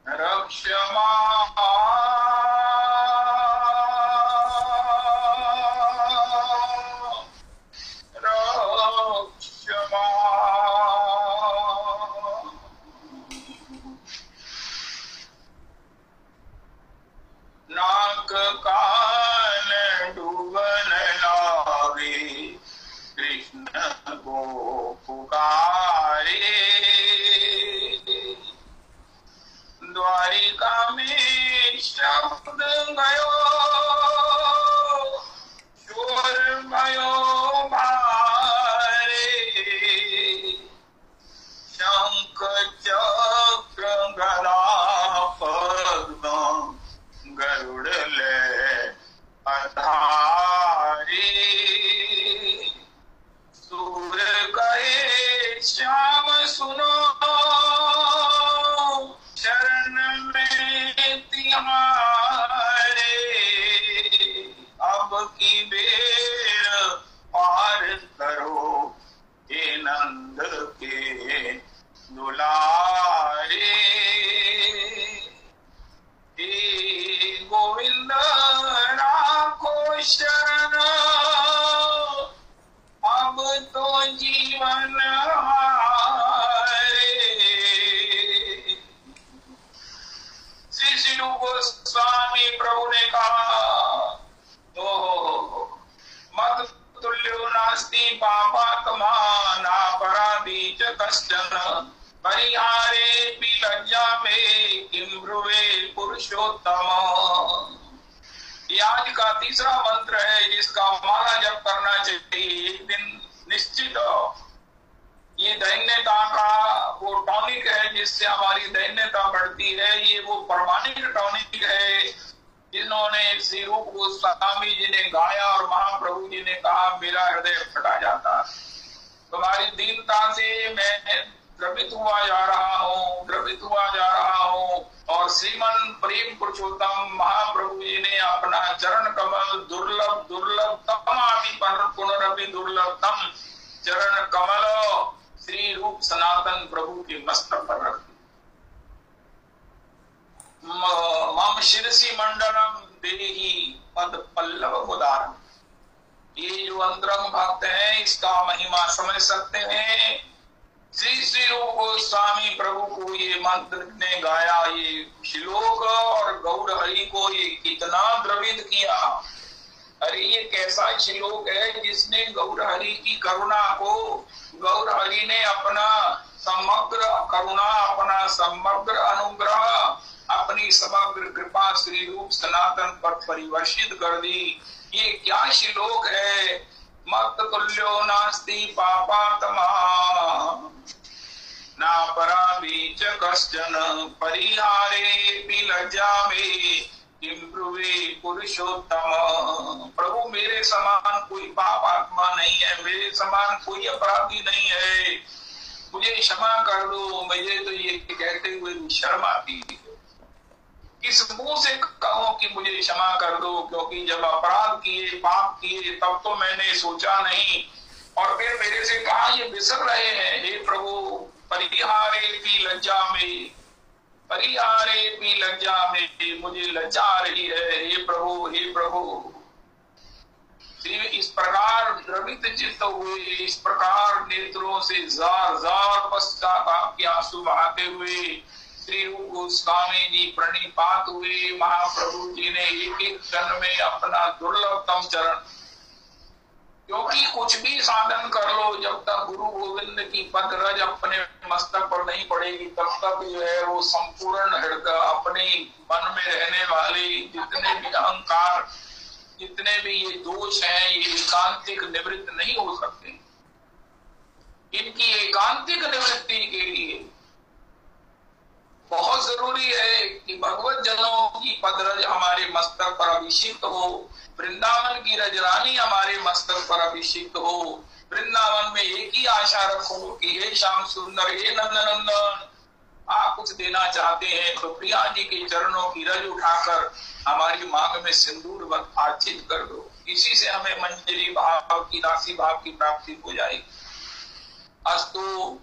रक्षमा रक्षमा। नाक कान डूबन लागे, कृष्ण को पुकारे। द्वारिका में शब्द गयो, शोर भयो भारे। शंख चक्र गदा पद्म, गरुड़ ले अधारे। सूर कहे श्याम सुनो, शरण में तिहारे। अब की बेर पार करो, हे नंद के दुलारे। हे गोविंद राखो शरण, अब तो जीवन हारे। श्री श्री गोस्वामी प्रभु ने कहा, ओ मत तुल्यो नास्ति पापात्मा नापराधी च कश्चन। परिहारे भी लज्जा में किम ब्रुवे पुरुषोत्तम। ये आज का तीसरा मंत्र है जिसका माला जप करना चाहिए। एक दिन निश्चित ये दैन्यता का वो टॉनिक है जिससे हमारी दैन्यता बढ़ती है। ये वो प्रमाणिक टॉनिक है जिन्होंने श्री रूप गोस्वामी जी ने गाया और महाप्रभु जी ने कहा मेरा हृदय फटा जाता। तुम्हारी दीनता से मैं द्रवित हुआ जा रहा हूँ, द्रवित हुआ जा रहा हूँ। और श्रीमन प्रेम पुरुषोत्तम महाप्रभु जी ने अपना चरण कमल दुर्लभ दुर्लभ तमापि पुनरपि दुर्लभतम चरण कमल श्री रूप सनातन प्रभु के मस्तक पर रख मम शिरसी मंडलम देहि पद पल्लव उदारम। ये जो अंतरंग भक्त है इसका महिमा समझ सकते हैं। श्री श्री रूप गोस्वामी प्रभु को ये मंत्र ने गाया, ये श्लोक, और गौर हरि को ये कितना द्रवित किया। अरे ये कैसा श्लोक है जिसने गौर हरि की करुणा को, गौर हरि ने अपना समग्र करुणा, अपना समग्र अनुग्रह, अपनी समग्र कृपा श्री रूप सनातन पर परिवर्षित कर दी। ये क्या श्लोक है। मत तुल्यो नास्ति पापात्मा ना पराबीच कश्चन परिहारे भी लज्जा में किम ब्रुवे पुरुषोत्तम। प्रभु मेरे समान कोई पाप आत्मा नहीं है, मेरे समान कोई अपराधी नहीं है, मुझे क्षमा कर दो। मुझे तो ये कहते हुए शर्म आती है, किस मुंह से कहूं कि मुझे क्षमा कर दो, क्योंकि जब अपराध किए, पाप किए, तब तो मैंने सोचा नहीं, और फिर मेरे से कहा ये बिसर रहे हैं। हे प्रभु परिहारे भी लज्जा में, परिहारे भी लज्जा में, मुझे लज्जा आ रही है। हे प्रभु, हे प्रभु। इस प्रकार द्रवित चित्त हुए, इस प्रकार नेत्रों से जार जार पश्चाताप के आंसू बहाते हुए श्री रूप गोस्वामी जी प्रणिपात हुए। महाप्रभु जी ने एक एक क्षण में अपना दुर्लभतम चरण, क्योंकि कुछ भी साधन कर लो, जब तक गुरु गोविंद की पद रज अपने मस्तक पर नहीं पड़ेगी तब तक जो है वो संपूर्ण हृदय अपने मन में रहने वाले जितने भी अहंकार, जितने भी ये दोष हैं, ये एकांतिक निवृत्त नहीं हो सकते। इनकी एकांतिक निवृत्ति के लिए बहुत जरूरी है कि भगवत जनों की पदरज हमारे मस्तक पर अभिषिक्त हो, वृंदावन की रजरानी हमारे मस्तक पर अभिषिक्त हो। वृंदावन में एक ही आशा रखो कि हे श्याम सुंदर, हे नंदनंदन, आप कुछ देना चाहते हैं तो प्रिया जी के चरणों की रज उठाकर हमारी मांग में सिंदूर बद आर्चित कर दो। इसी से हमें मंजरी भाव की, राशि भाव की प्राप्ति हो जाएगी। अस्तु।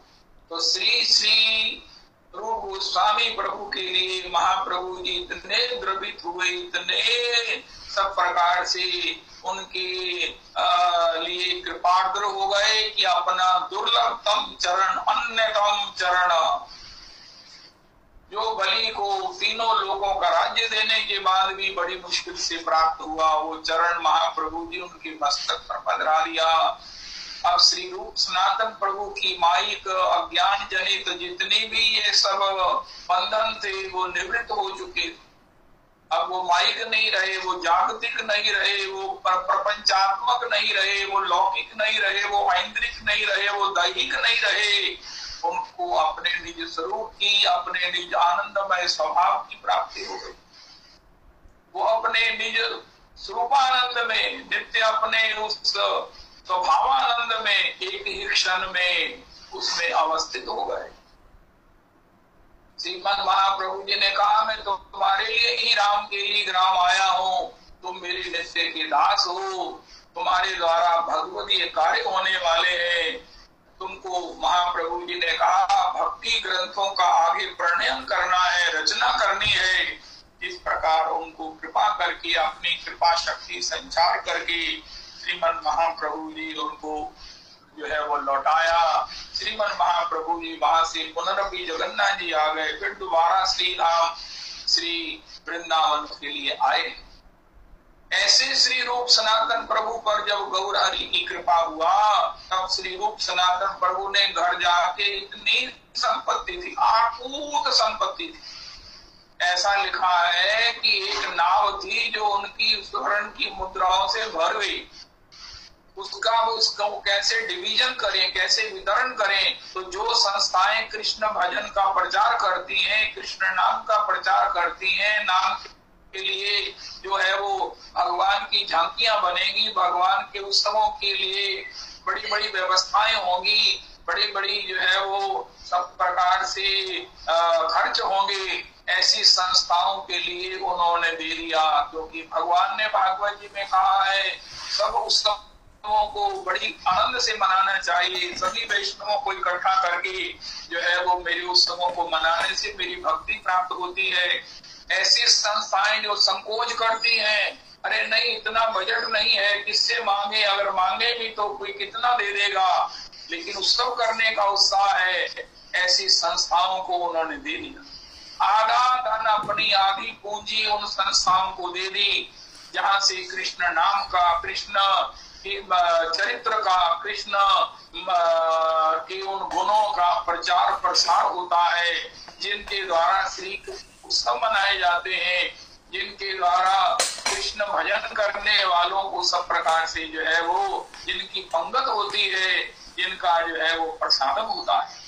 तो श्री श्री रूप गोस्वामी प्रभु के लिए महाप्रभु जी इतने द्रवित हुए, इतने सब प्रकार से उनके लिए कृपार्द्र हो गए कि अपना दुर्लभतम चरण, अन्यतम चरण, जो बलि को तीनों लोगों का राज्य देने के बाद भी बड़ी मुश्किल से प्राप्त हुआ, वो चरण महाप्रभु जी उनके मस्तक पर पधरा लिया। अब श्री रूप सनातन प्रभु की माइक अज्ञान जनित जितनी भी ये सब बंधन थे वो निवृत्त हो चुके। अब वो माइक नहीं रहे, वो जागतिक नहीं रहे, वो प्रपंचात्मक नहीं रहे, वो लौकिक नहीं रहे, वो ऐन्द्रिक नहीं रहे, वो दैहिक नहीं रहे। उनको अपने निज स्वरूप की, अपने निज आनंदमय स्वभाव की प्राप्ति हो गई। वो अपने निज स्वरूपानंद में, नित्य अपने उस स्वभावानंद में एक ही क्षण में उसमें अवस्थित हो गए। श्रीमद महाप्रभु जी ने कहा मैं तो तुम्हारे लिए ही राम के लिए ग्राम आया हूँ, तुम मेरे नित्य के दास हो, तुम्हारे द्वारा भगवतीय कार्य होने वाले हैं। तुमको महाप्रभु जी ने कहा भक्ति ग्रंथों का आगे प्रणयन करना है, रचना करनी है। इस प्रकार उनको कृपा करके, अपनी कृपा शक्ति संचार करके श्रीमद महाप्रभु जी उनको जो है वो लौटाया। श्रीमद महाप्रभु जी वहां से पुनरपि जगन्नाथ जी आ गए, फिर दोबारा श्री राम श्री वृंदावन के लिए आए। ऐसे श्री रूप सनातन प्रभु पर जब गौर हरि की कृपा हुआ, तब श्री रूप सनातन प्रभु ने घर जाके इतनी संपत्ति थी, अकूत संपत्ति थी। ऐसा लिखा है कि एक नाव थी जो उनकी स्वर्ण की मुद्राओं से भर गई। उसका कैसे डिवीजन करें, कैसे वितरण करें। तो जो संस्थाएं कृष्ण भजन का प्रचार करती हैं, कृष्ण नाम का प्रचार करती हैं, नाम के लिए जो है वो भगवान की झांकियां बनेगी, भगवान के उत्सवों के लिए बड़ी बड़ी व्यवस्थाएं होंगी, बड़ी बड़ी जो है वो सब प्रकार से खर्च होंगे, ऐसी संस्थाओं के लिए उन्होंने दे दिया। क्योंकि भगवान ने भागवत जी में कहा है सब उत्सवों को बड़ी आनंद से मनाना चाहिए, सभी वैष्णवों को इकट्ठा करके जो है वो मेरे उत्सवों को मनाने से मेरी भक्ति प्राप्त होती है। ऐसी संस्थाएं जो संकोच करती हैं, अरे नहीं इतना बजट नहीं है, किससे मांगे, अगर मांगे भी तो कोई कितना दे देगा, लेकिन उत्सव करने का उत्साह है, ऐसी संस्थाओं को उन्होंने दे दिया। आधा धन अपनी आधी पूंजी उन संस्थाओं को दे दी जहां से कृष्ण नाम का, कृष्ण के चरित्र का, कृष्ण के उन गुणों का प्रचार प्रसार होता है, जिनके द्वारा श्री उत्सव मनाए जाते हैं, जिनके द्वारा कृष्ण भजन करने वालों को सब प्रकार से जो है वो जिनकी पंगत होती है, जिनका जो है वो प्रसादन होता है।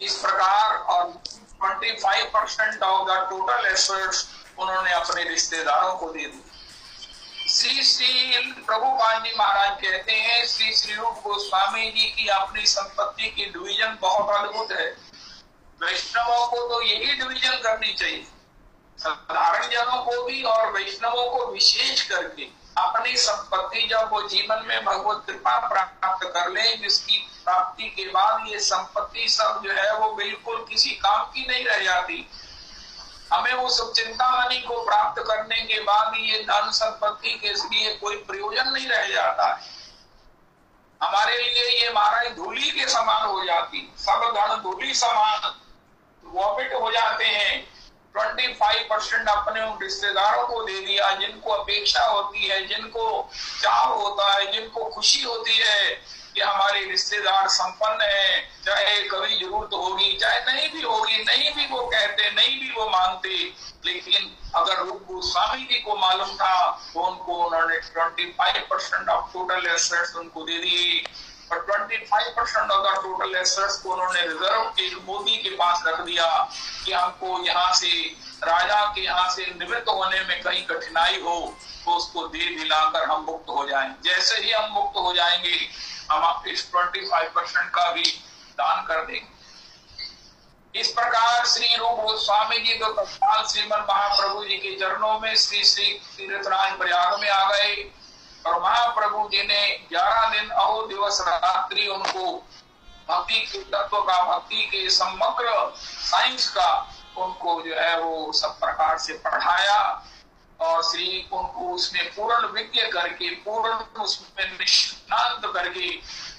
इस प्रकार और 25% ऑफ द टोटल एसेट्स उन्होंने अपने रिश्तेदारों को दे दी। श्री प्रभुपाद जी महाराज कहते हैं श्री श्री रूप गोस्वामी जी की अपनी संपत्ति की डिवीजन बहुत अद्भुत है। वैष्णवों को तो यही डिवीजन करनी चाहिए, साधारण जनों को भी और वैष्णवों को विशेष करके। अपनी संपत्ति जब वो जीवन में भगवत कृपा प्राप्त कर ले, जिसकी प्राप्ति के बाद ये संपत्ति सब जो है वो बिल्कुल किसी काम की नहीं रह जाती। हमें वो सब चिंतामणि को प्राप्त करने के बाद ये धन संपत्ति के लिए कोई प्रयोजन नहीं रह जाता है। हमारे लिए ये महाराज धूली के समान हो जाती, सब धन धूली समान वॉमिट हो जाते हैं। 25% अपने उन रिश्तेदारों को दे दिया जिनको अपेक्षा होती है, जिनको चाव होता है, जिनको खुशी होती है कि हमारे रिश्तेदार संपन्न है, चाहे कभी जरूरत होगी चाहे नहीं भी होगी, नहीं भी वो कहते, नहीं भी वो मांगते, लेकिन अगर रूप गोस्वामी जी को मालूम था तो उनको उन्होंने 25% ऑफ टोटल एसेट्स उनको दे दिए और 25% ऑफ द टोटल एसेट्स को उन्होंने रिजर्व एक मोदी के पास रख दिया कि हमको यहाँ से राजा के यहाँ से निवृत्त होने में कहीं कठिनाई हो तो उसको दे दिलाकर हम मुक्त हो जाएं। जैसे ही हम मुक्त हो जाएंगे हम इस 25% का भी दान कर देंगे। इस प्रकार श्री रूप गोस्वामी जी तो तत्काल श्रीमन महाप्रभु जी के चरणों में श्री तीर्थराज प्रयाग में आ गए और महाप्रभु जी ने 11 दिन अहो दिवस रात्रि उनको भक्ति के तत्व का, भक्ति के समग्र साइंस का उनको जो है वो सब प्रकार से पढ़ाया और श्री उनको उसमें पूर्ण विज्ञ करके, पूर्ण उसमें निष्णात करके,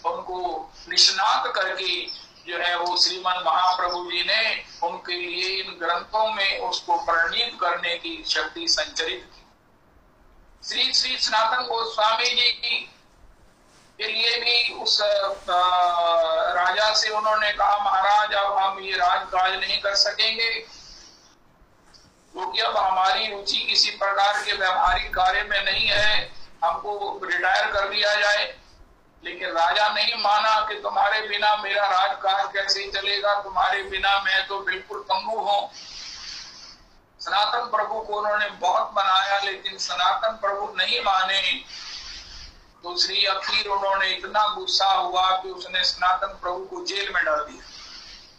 उनको निष्णात करके जो है वो श्रीमन महाप्रभु जी ने उनके लिए इन ग्रंथों में उसको परिणीत करने की शक्ति संचरित की। श्री श्री सनातन गोस्वामी जी के लिए भी उस राजा से उन्होंने कहा महाराज अब हम ये राजकाज नहीं कर सकेंगे क्योंकि अब हमारी रुचि किसी प्रकार के व्यवहारिक कार्य में नहीं है, हमको रिटायर कर दिया जाए। लेकिन राजा नहीं माना कि तुम्हारे बिना मेरा राजकाज कैसे चलेगा, तुम्हारे बिना मैं तो बिल्कुल पंगु हूं। सनातन प्रभु को उन्होंने बहुत मनाया लेकिन सनातन प्रभु नहीं माने तो श्री अखीर उन्होंने इतना गुस्सा हुआ कि उसने सनातन प्रभु को जेल में डाल दिया।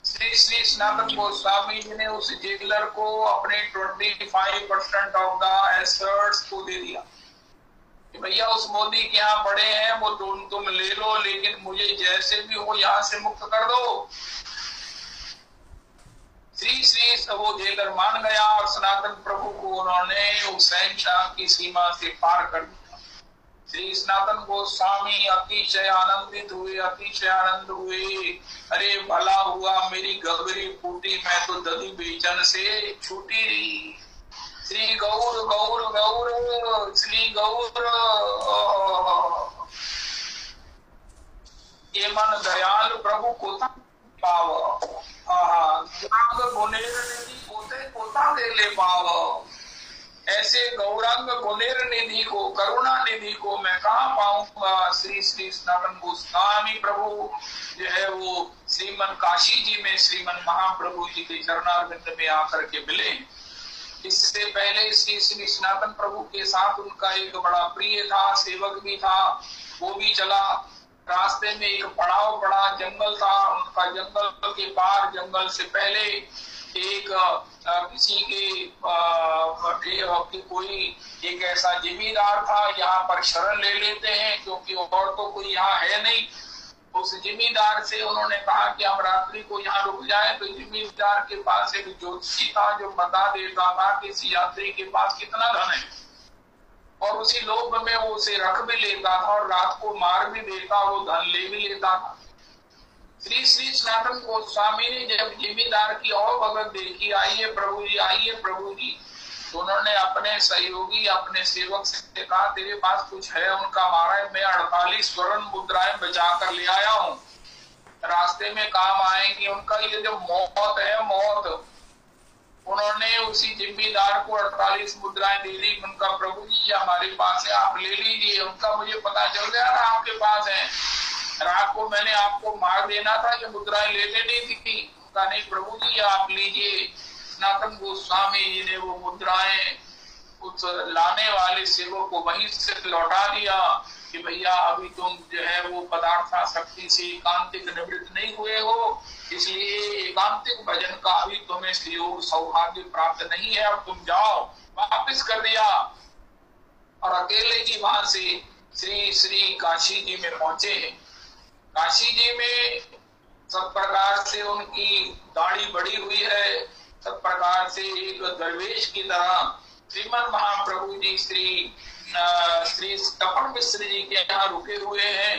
श्री श्री सनातन गोस्वामी जी ने उस जेलर को अपने 25% ऑफ द एसेट्स को दे दिया कि भैया उस मोदी के यहाँ पड़े हैं वो तुम ले लो, लेकिन मुझे जैसे भी हो यहाँ से मुक्त कर दो। श्री श्री वो जेलर मान गया और सनातन प्रभु को उन्होंने उस शहंशाह की सीमा से पार कर दिया। श्री सनातन गोस्वामी अतिशय आनंदित हुए, अतिशय आनंद हुए। अरे भला हुआ मेरी गगरी फूटी, मैं तो दधी बेचन से छूटी रही। श्री गौर गौर गौर श्री गौर। ये मन दयाल प्रभु कोता पाव, गुनेर निधि कोते कोता दे ले पाव। ऐसे गौरांग गुनेर निधि को, करुणा निधि को मैं कहाँ पाऊंगा। श्री श्री सनातन गोस्वामी प्रभु जो है वो श्रीमन काशी जी में श्रीमन महाप्रभु जी के चरणारविंद में आकर के मिले। इससे पहले श्री श्री सनातन प्रभु के साथ उनका एक बड़ा प्रिय था, सेवक भी था, वो भी चला। रास्ते में एक पड़ाव पड़ा, जंगल था उनका। जंगल के पार, जंगल से पहले एक किसी के कोई एक ऐसा जिम्मेदार था, यहाँ पर शरण ले लेते हैं क्योंकि और तो कोई यहाँ है नहीं। उस जिम्मेदार से उन्होंने कहा कि हम रात्रि को यहाँ रुक जाएं। तो जिम्मेदार के पास एक ज्योतिषी था जो बता देता था कि इस यात्री के पास कितना धन है, और उसी लोभ में वो उसे रख भी लेता था और रात को मार भी देता, वो धन ले भी लेता था। श्री श्री सनातन गोस्वामी ने जब जिम्मेदार की और भगत देखी, आइए प्रभु जी, आइए प्रभु जी, तो उन्होंने अपने सहयोगी, अपने सेवक से कहा तेरे पास कुछ है? उनका महाराज मैं 48 स्वर्ण मुद्राएं बचा कर ले आया हूँ, रास्ते में काम आएंगी। उनका ये जो मौत है, मौत, उन्होंने उसी जिम्मेदार को 48 मुद्राएं दे दी। उनका प्रभु जी ये हमारे पास है, आप ले लीजिए। उनका मुझे पता चल गया था आपके पास है, रात को मैंने आपको मार देना था, ये मुद्राएं लेने नहीं थी। उनका नहीं प्रभु जी आप लीजिए। सनातन गोस्वामी जी ने वो मुद्राएं उस लाने वाले सेवक को वहीं से लौटा दिया कि भैया अभी तुम जो है वो पदार्थासक्ति से एकांतिक निवृत्त नहीं हुए हो, इसलिए एकांतिक भजन का अभी तुम्हें योग सौभाग्य प्राप्त नहीं है, अब तुम जाओ। वापिस कर दिया और अकेले ही वहां से श्री श्री काशी जी में पहुंचे। काशी जी में सब प्रकार से उनकी दाढ़ी बढ़ी हुई है, सब प्रकार से एक दरवेश की तरह श्रीमन महाप्रभु जी श्री तपन मिश्र जी के यहाँ रुके हुए हैं।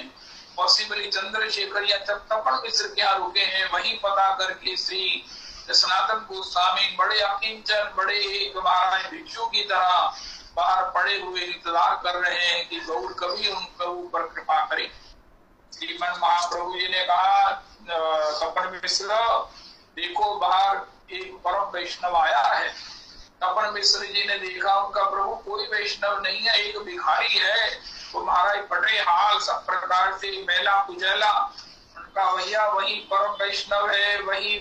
पॉसिबली चंद्रशेखर या तपन मिश्र के यहाँ रुके हैं। वहीं पता करके श्री सनातन गोस्वामी बड़े अकिंचन, बड़े एक महाराज भिक्षु की तरह बाहर पड़े हुए इंतजार कर रहे हैं कि गौर कभी उनके ऊपर कृपा करे। श्रीमन महाप्रभु जी ने कहा तपन मिश्र देखो बाहर एक परम वैष्णव आया है। तपन मिश्र जी ने देखा, उनका प्रभु कोई वैष्णव नहीं है, एक भिखारी है। वो महाराज फटे हाल, सब प्रकार से मैला कुचैला। उनका भैया वही परम वैष्णव है, वही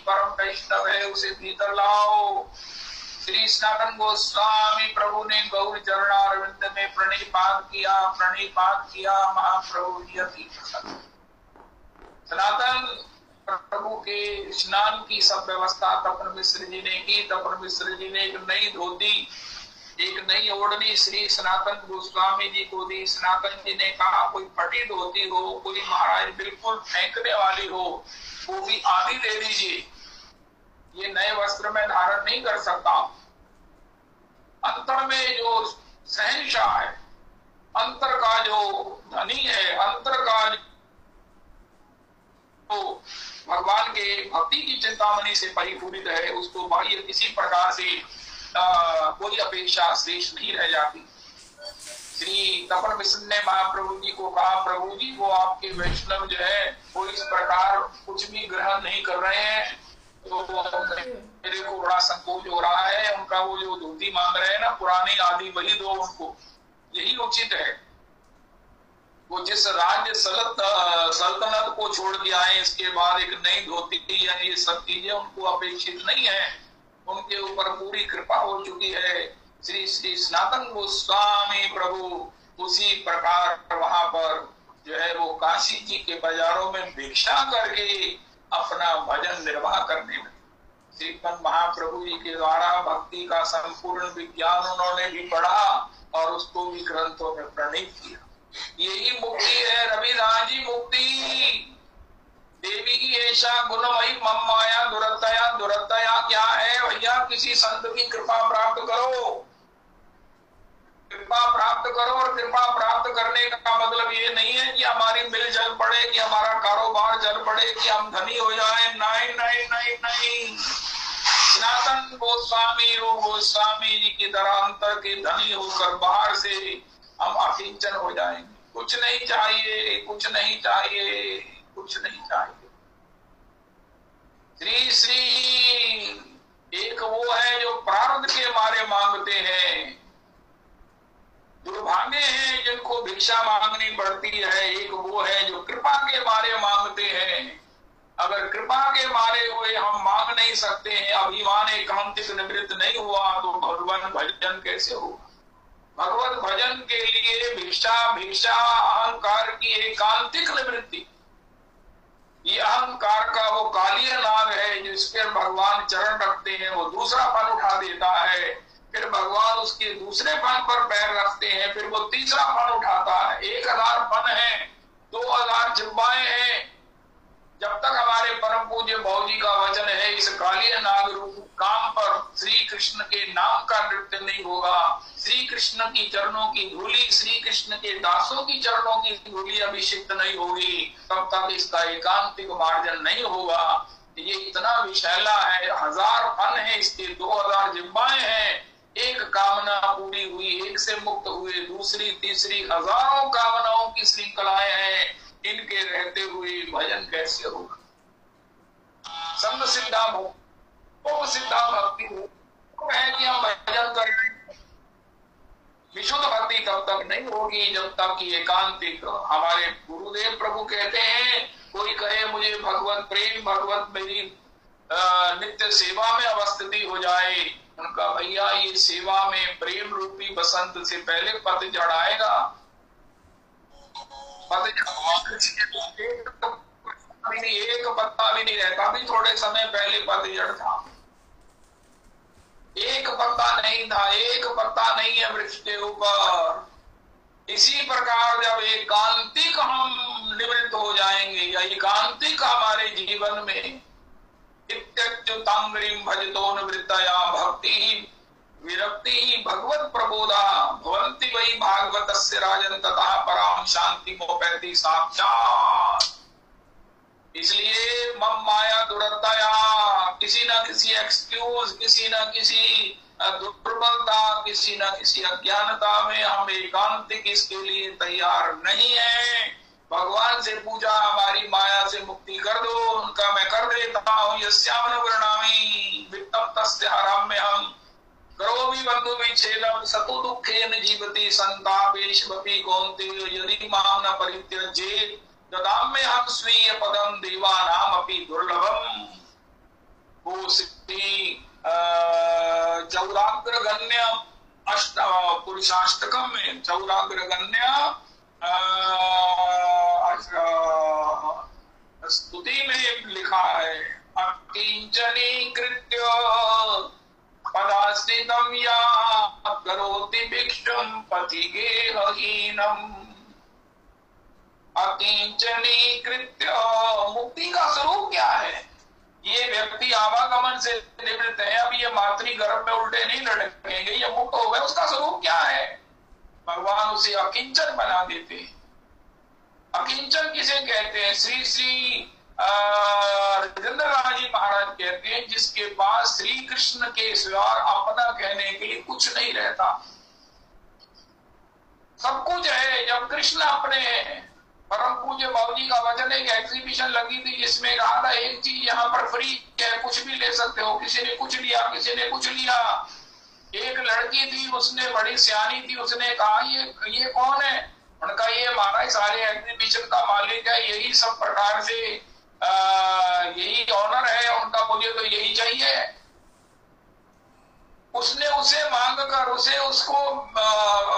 परम वैष्णव है, उसे भीतर लाओ। श्री सनातन गोस्वामी प्रभु ने गौर चरणारविंद में प्रणिपात किया। महाप्रभु जी अति प्रसन्न। सनातन प्रभु के स्नान की सब व्यवस्था तपन मिश्र जी ने की। तपन मिश्र जी ने एक नई धोती, एक नई ओढ़नी श्री सनातन गोस्वामी जी को दी। सनातन जी ने कहा कोई फटी धोती हो, कोई महाराज बिल्कुल फेंकने वाली हो, वो भी आधी दे दीजिए, ये नए वस्त्र में धारण नहीं कर सकता। अंतर में जो शहंशाह है, अंतर का जो धनी है, अंतर का जो भगवान के भक्ति की चिंतामणि से परिपूरित है, उसको बाह्य किसी प्रकार से कोई अपेक्षा श्रेष्ठ नहीं रह जाती। श्री तपन मिश्र ने महाप्रभु जी को कहा प्रभु जी वो आपके वैष्णव जो है वो इस प्रकार कुछ भी ग्रहण नहीं कर रहे हैं, तो मेरे को बड़ा संकोच हो रहा है। उनका वो जो धोती मांग रहे हैं ना पुरानी आदि, वही दो उनको, यही उचित है। वो जिस राज्य सल्तनत को छोड़ के आए, इसके बाद एक नई धोती या ये सब चीजें उनको अपेक्षित नहीं है, उनके ऊपर पूरी कृपा हो चुकी है। श्री श्री सनातन गोस्वामी प्रभु उसी प्रकार वहां पर जो है वो काशी जी के बाजारों में भिक्षा करके अपना भजन निर्वाह करने में श्रीमन महाप्रभु जी के द्वारा भक्ति का संपूर्ण विज्ञान उन्होंने भी पढ़ा और उसको भी ग्रंथों में प्रणीत किया। यही मुक्ति है रविदास जी, मुक्ति। देवी की ऐसा गुणमयी मम माया दुरतया क्या है भैया, किसी संत की कृपा प्राप्त करो, कृपा प्राप्त करो। और कृपा प्राप्त करने का मतलब ये नहीं है कि हमारी मिल जल पड़े, कि हमारा कारोबार जल पड़े, कि हम धनी हो जाए। नहीं नहीं नहीं नहीं, सनातन गोस्वामी रूप गोस्वामी जी की तरह अंतर के धनी होकर बाहर से हम अकिंचन हो जाएंगे। कुछ नहीं चाहिए, कुछ नहीं चाहिए, कुछ नहीं चाहिए। श्री श्री एक वो है जो प्रारब्ध के मारे मांगते हैं, दुर्भाग्य हैं जिनको भिक्षा मांगनी पड़ती है। एक वो है जो कृपा के मारे मांगते हैं। अगर कृपा के मारे हुए हम मांग नहीं सकते हैं, अभिमान एकांतिक निवृत्त नहीं हुआ, तो भगवान भजन कैसे होगा? भगवत भजन के लिए भिक्षा अहंकार की एकांतिक निवृत्ति, ये अहंकार का वो कालिया नाग है जिस पर भगवान चरण रखते हैं, वो दूसरा फल उठा देता है। फिर भगवान उसके दूसरे फल पर पैर रखते हैं, फिर वो तीसरा फल उठाता है। 1000 फल है, 2000 जिब्बाएं हैं। जब तक हमारे परम पूज्य भाऊजी का वचन है, इस कालिया नाग रूप काम पर श्री कृष्ण के नाम का नृत्य नहीं होगा, श्री कृष्ण की चरणों की धूली, श्री कृष्ण के दासों की चरणों की धूली अभिषिक्त नहीं होगी, तब तक इसका एकांतिक मार्जन नहीं होगा। ये इतना विशैला है, 1000 फन है इसके, 2000 जिब्बाएं हैं। एक कामना पूरी हुई, एक से मुक्त हुए, दूसरी तीसरी हजारों कामनाओं की श्रृंखलाएं हैं। इनके रहते हुए भजन कैसे होगा? संग सिद्धा सिद्धा भक्ति है कि हम भजन कर रहे हैं, विशुद्ध भक्ति तब तक नहीं होगी जब तक कि एकांतिक। हमारे गुरुदेव प्रभु कहते हैं, कोई कहे मुझे भगवत प्रेम, भगवत मेरी नित्य सेवा में अवस्थिति हो जाए। उनका भैया ये सेवा में प्रेम रूपी बसंत से पहले पतझड़ आएगा। एक पत्ता भी नहीं रहता, अभी थोड़े समय पहले पतझड़ था, एक पत्ता नहीं था, एक पत्ता नहीं है वृक्ष के ऊपर। इसी प्रकार जब एकांतिक हम निवृत्त हो जाएंगे या एकांतिक हमारे जीवन में इत्युक्तांग्रिम भजतो निवृत्तया भक्ति विरक्ति भगवत प्रबोधा भवन्ति वै भागवतस्य राजन ततः पराम शांति मोपैति साक्षात्। इसलिए मम माया दुरतया, किसी न किसी एक्सक्यूज, किसी न किसी दुर्बलता, किसी न किसी अज्ञानता में हम एकांतिक इसके लिए तैयार नहीं है। भगवान से पूछा हमारी माया से मुक्ति कर दो, उनका मैं कर देता हूँ। यस्यामनुगृह्णामि वित्तम तस्य हराम्य हम करोमि बंधु विच्छेदम सतु दुःखेन जीवति संतापेष्वपि कौन्तेय यदि मां न परित्यजेत् ददाम्यहं स्वीय पदम देवानामपि दुर्लभम। वो श्री चौराग्रगण्य अष्ट पुरुषाष्टकम में चौराग्रगण्य स्तुति में लिखा है, अकिंचनी कृत्य पदास्थितम या करोति भिक्षुम पथिगेहहीनम। अकिंचनी कृत्य, मुक्ति का स्वरूप क्या है? ये व्यक्ति आवागमन से निवृत्त है, अब ये मातृ गर्भ में उल्टे नहीं लड़केंगे, ये मुक्त हो गए। उसका स्वरूप क्या है? भगवान उसे अकिंचन बना देते। अकिंचन किसे कहते हैं? श्री श्री राजेंद्र जी महाराज कहते हैं, जिसके पास श्री कृष्ण के सिवा अपना कहने के लिए कुछ नहीं रहता, सब कुछ है। जब कृष्ण अपने परम पूज्य बाबूजी का वचन, एक एग्जीबिशन लगी थी जिसमें कहा था एक चीज यहाँ पर फ्री है, कुछ भी ले सकते हो। किसी ने कुछ लिया, किसी ने कुछ लिया। एक लड़की थी, उसने बड़ी सियानी थी, उसने कहा ये कौन है? उनका ये महाराज सारे एग्जीबिशन का मालिक है, यही सब प्रकार से यही ऑनर है उनका, मुझे तो यही चाहिए। उसने उसे मांग कर उसको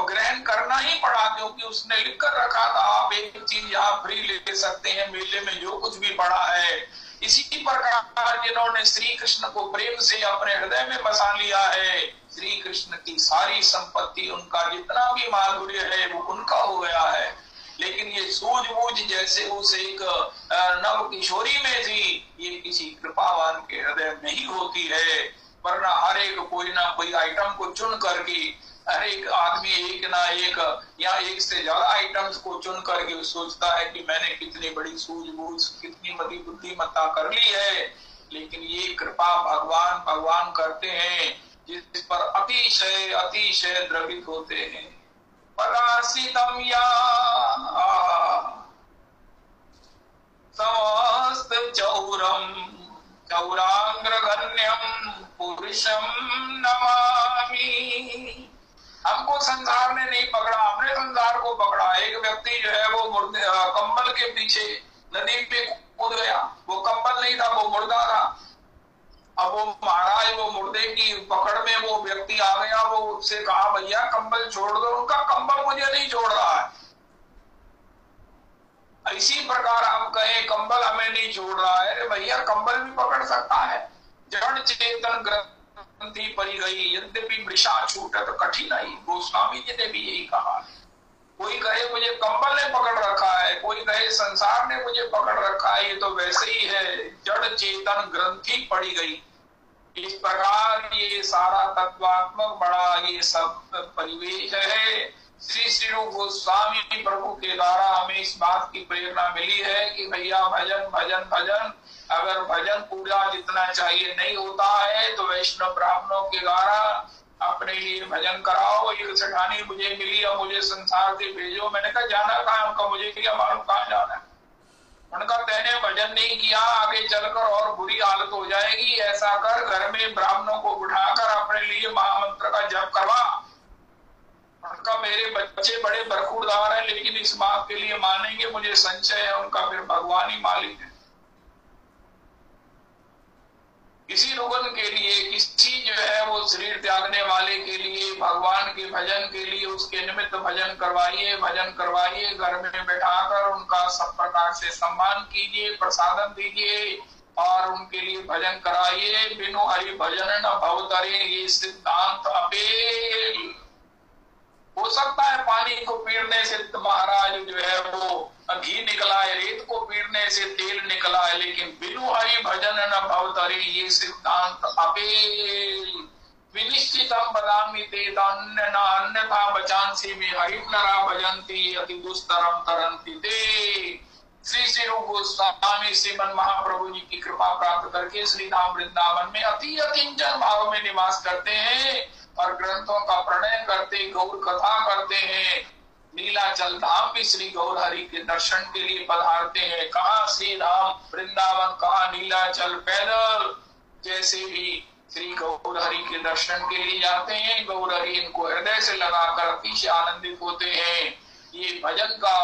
ग्रहण करना ही पड़ा, क्योंकि उसने लिख कर रखा था आप एक चीज यहाँ फ्री ले सकते हैं, मेले में जो कुछ भी पड़ा है। इसी प्रकार जिन्होंने श्री कृष्ण को प्रेम से अपने हृदय में बसा लिया है, श्री कृष्ण की सारी संपत्ति, उनका जितना भी माधुर्य है वो उनका हो गया है। लेकिन ये सूझबूझ जैसे उस एक नव किशोरी में थी, ये किसी कृपावान के हृदय में ही होती है। वरना हर एक कोई ना कोई आइटम को चुन करके, हर एक आदमी एक ना एक या एक से ज्यादा आइटम्स को चुन करके सोचता है कि मैंने कितनी बड़ी सूझबूझ, कितनी बड़ी बुद्धिमत्ता कर ली है। लेकिन ये कृपा भगवान भगवान करते हैं जिस पर अतिशय अतिशय द्रवित होते हैं। परासितम या समस्त चौरम चौरांग्रगण्यम पुरुषम नमामि। हमको संसार ने नहीं पकड़ा, हमने संसार को पकड़ा। एक व्यक्ति जो है वो मुर्दे कंबल के पीछे नदी पे कूद गया, वो कंबल नहीं था, वो मुर्दा था। अब वो महाराज वो मुर्दे की पकड़ में वो व्यक्ति आ गया, वो उससे कहा भैया कंबल छोड़ दो। उनका कंबल मुझे नहीं छोड़ रहा है। इसी प्रकार आप कहें कंबल हमें नहीं छोड़ रहा है, अरे भैया कंबल भी पकड़ सकता है। जड़ चेतन ग्रंथि परी गई, यद्यपि वृषा छूटत कठिनाई। गोस्वामी जी ने भी यही कहा। कोई कहे मुझे कंबल ने पकड़ रखा है, कोई कहे संसार ने मुझे पकड़ रखा है, ये तो वैसे ही है, जड़ चेतन ग्रंथि पड़ी गई। इस प्रकार ये सारा तत्वात्मक बड़ा ये सब परिवेश है। श्री श्री रूप गोस्वामी प्रभु के द्वारा हमें इस बात की प्रेरणा मिली है कि भैया भजन भजन भजन। अगर भजन पूजा जितना चाहिए नहीं होता है तो वैष्णव ब्राह्मणों के द्वारा अपने लिए भजन कराओ। एक सेठानी मुझे मिली और मुझे संसार से भेजो। मैंने कहा जाना कहाँ? उनका मुझे क्या मालूम कहाँ जाना है। उनका तेने भजन नहीं किया, आगे चलकर और बुरी हालत हो जाएगी। ऐसा कर घर में ब्राह्मणों को बिठाकर अपने लिए महामंत्र का जप करवा। उनका मेरे बच्चे बड़े बरखुरदार हैं, लेकिन इस बात के लिए मानेंगे मुझे संशय है, उनका फिर भगवान ही मालिक है। किसी रुगन के लिए, किसी जो है वो शरीर त्यागने वाले के लिए, भगवान के भजन के लिए उसके निमित्त भजन करवाइए, भजन करवाइए। घर में बैठाकर उनका सब प्रकार से सम्मान कीजिए, प्रसादन दीजिए और उनके लिए भजन कराइए। बिनु हरि भजन न भवतरे, ये सिद्धांत अपेल। हो सकता है पानी को पीने से महाराज जो है वो घी निकला है, रेत को पीने से तेल निकला है, लेकिन बिनु हरि भजन न भवतरे, ये सिद्धांत अपेल। विनिश्चितम बदामि ते अन्यथा बचांसि में हरिनरा भजन्ति अति दुस्तरम तरन्ति ते। श्री श्री रूप गोस्वामी श्रीमन महाप्रभु जी की कृपा प्राप्त करके श्री धाम वृंदावन में अति अकिंचन भाव में निवास करते हैं और ग्रंथों का प्रणय करते, गौर कथा करते हैं। नीलाचल धाम भी श्री गौर हरि के दर्शन के लिए पधारते हैं। कहाँ श्री धाम वृंदावन, कहाँ नीलाचल, पैदल जैसे ही श्री गौर हरि के दर्शन के लिए जाते हैं। गौर हरि इनको हृदय से लगाकर अतिशय आनंदित होते हैं। ये भजन का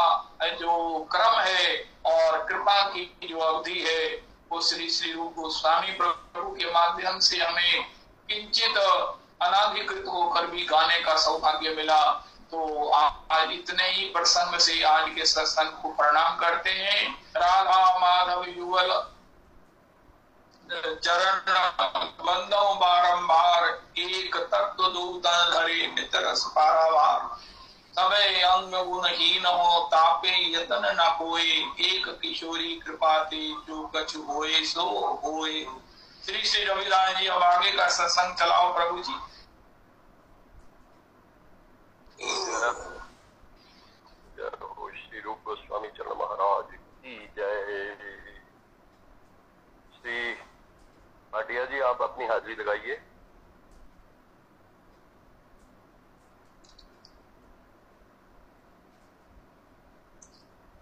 जो क्रम है और कृपा की जो अवधि है वो श्री श्री रूप गोस्वामी प्रभु के माध्यम से हमें किंचित अनाधिकृत होकर भी गाने का सौभाग्य मिला। तो आज इतने ही प्रसंग से आज के सत्संग को प्रणाम करते हैं। राधा माधव युगल चरण बंदो बारंबार, एक तत्व दूतन धरे नित रस पारावार। सबे अंग गुणहीन हो तापे यतन न कोय, एक किशोरी कृपा ते जो कछु होए सो होए। श्री श्री रविदास जी अब आगे का सत्संग चलाओ प्रभु जी। श्री रूप गोस्वामी चरण महाराज की जय। श्री भाटिया जी आप अपनी हाजिरी लगाइए।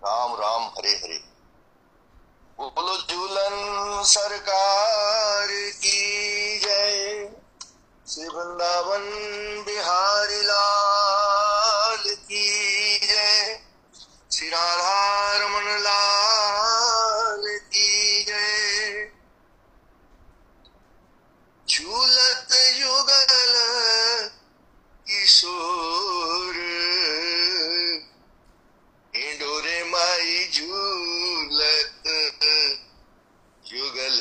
राम राम हरे हरे। बोलो झूलन सरकार की जय। श्री वृंदावन बिहारी लाल की जय। श्री राधा रमन लाल की जय। झूलत युगल किशोर, इंडोरे माई झूलत युगल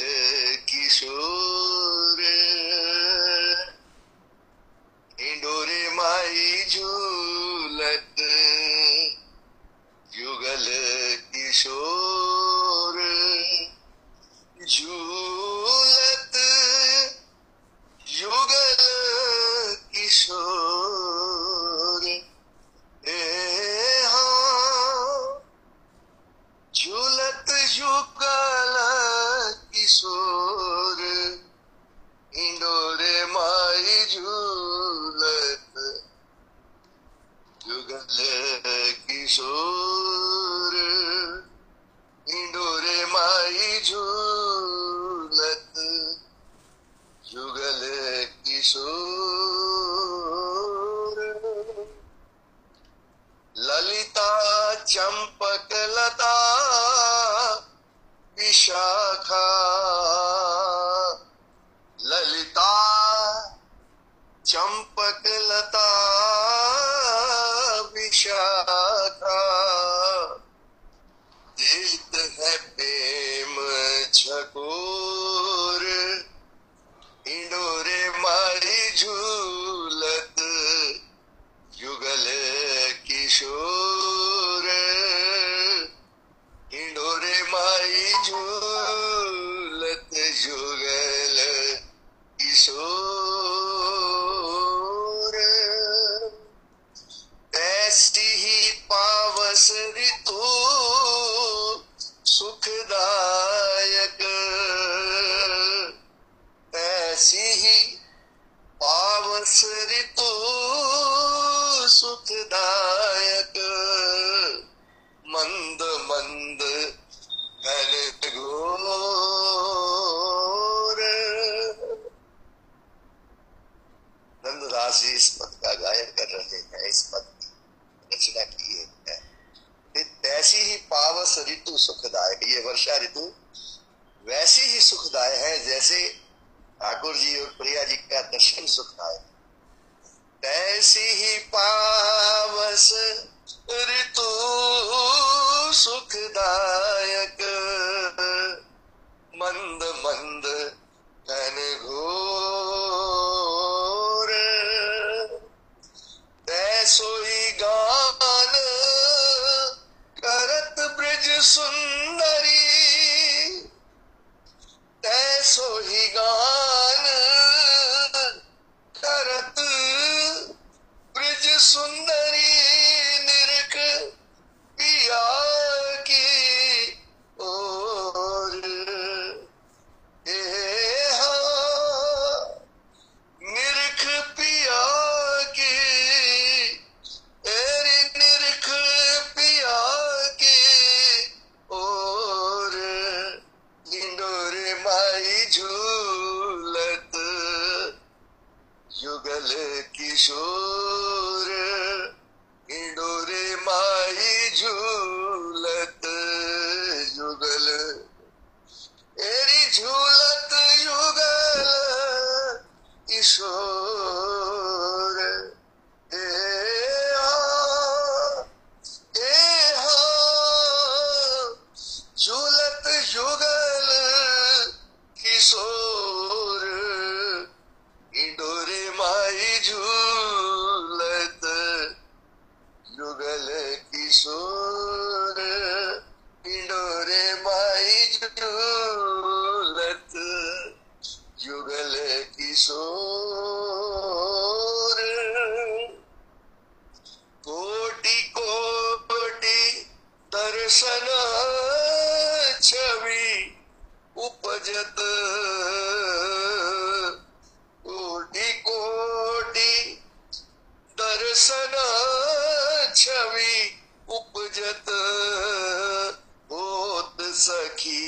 किशोर। इंडोरे माई झूलत युगल किशोर। झूलत युगल किशोर। झूलत युगल किशोर। किशोर इंडोरे माई झूलत जुगल किशोर ललिता चंपक लता विशाखा ललिता चंपक लता विशाखा देत है प्रेम झकोर इंडोरे मारी झूलत जुगल किशोर इंडोरे माई झूलत जुगल किशोर ऐसी ही पावस ऋतु सुखदायक ऐसी ही पावस ऋतु सुखदायक मंद मंद घन घोर नंददास जी इस पद का गायन कर रहे हैं, इस पद की रचना की है। ऐसी ही पावस ऋतु सुखदायक, ये वर्षा ऋतु वैसी ही सुखदायक है जैसे ठाकुर जी और प्रिया जी का दर्शन सुखदायक। ऐसी ही पावस ऋतु सुखदायक मंद मंद घन घोर ऐसोई गान करत ब्रज सुंदरी ऐसो ही गान करत ब्रज सुंदरी निरख पिया की ओर निरख पिया की निरख पिया की ओर इंडोरे माई झूलत जुगल किशोर इंडोरे माई झूलत जुगल एरी झूलत जुगल किशोर ए हा झूलत जुगल किशोर इंडोरे माई झूलत जुगल किशोर इंडोरे माई झूलत जुगल किशोर कोटि कोटि दर्शन छवि उपजत कोटि कोटि दर्शन छवि उपजत होत सखी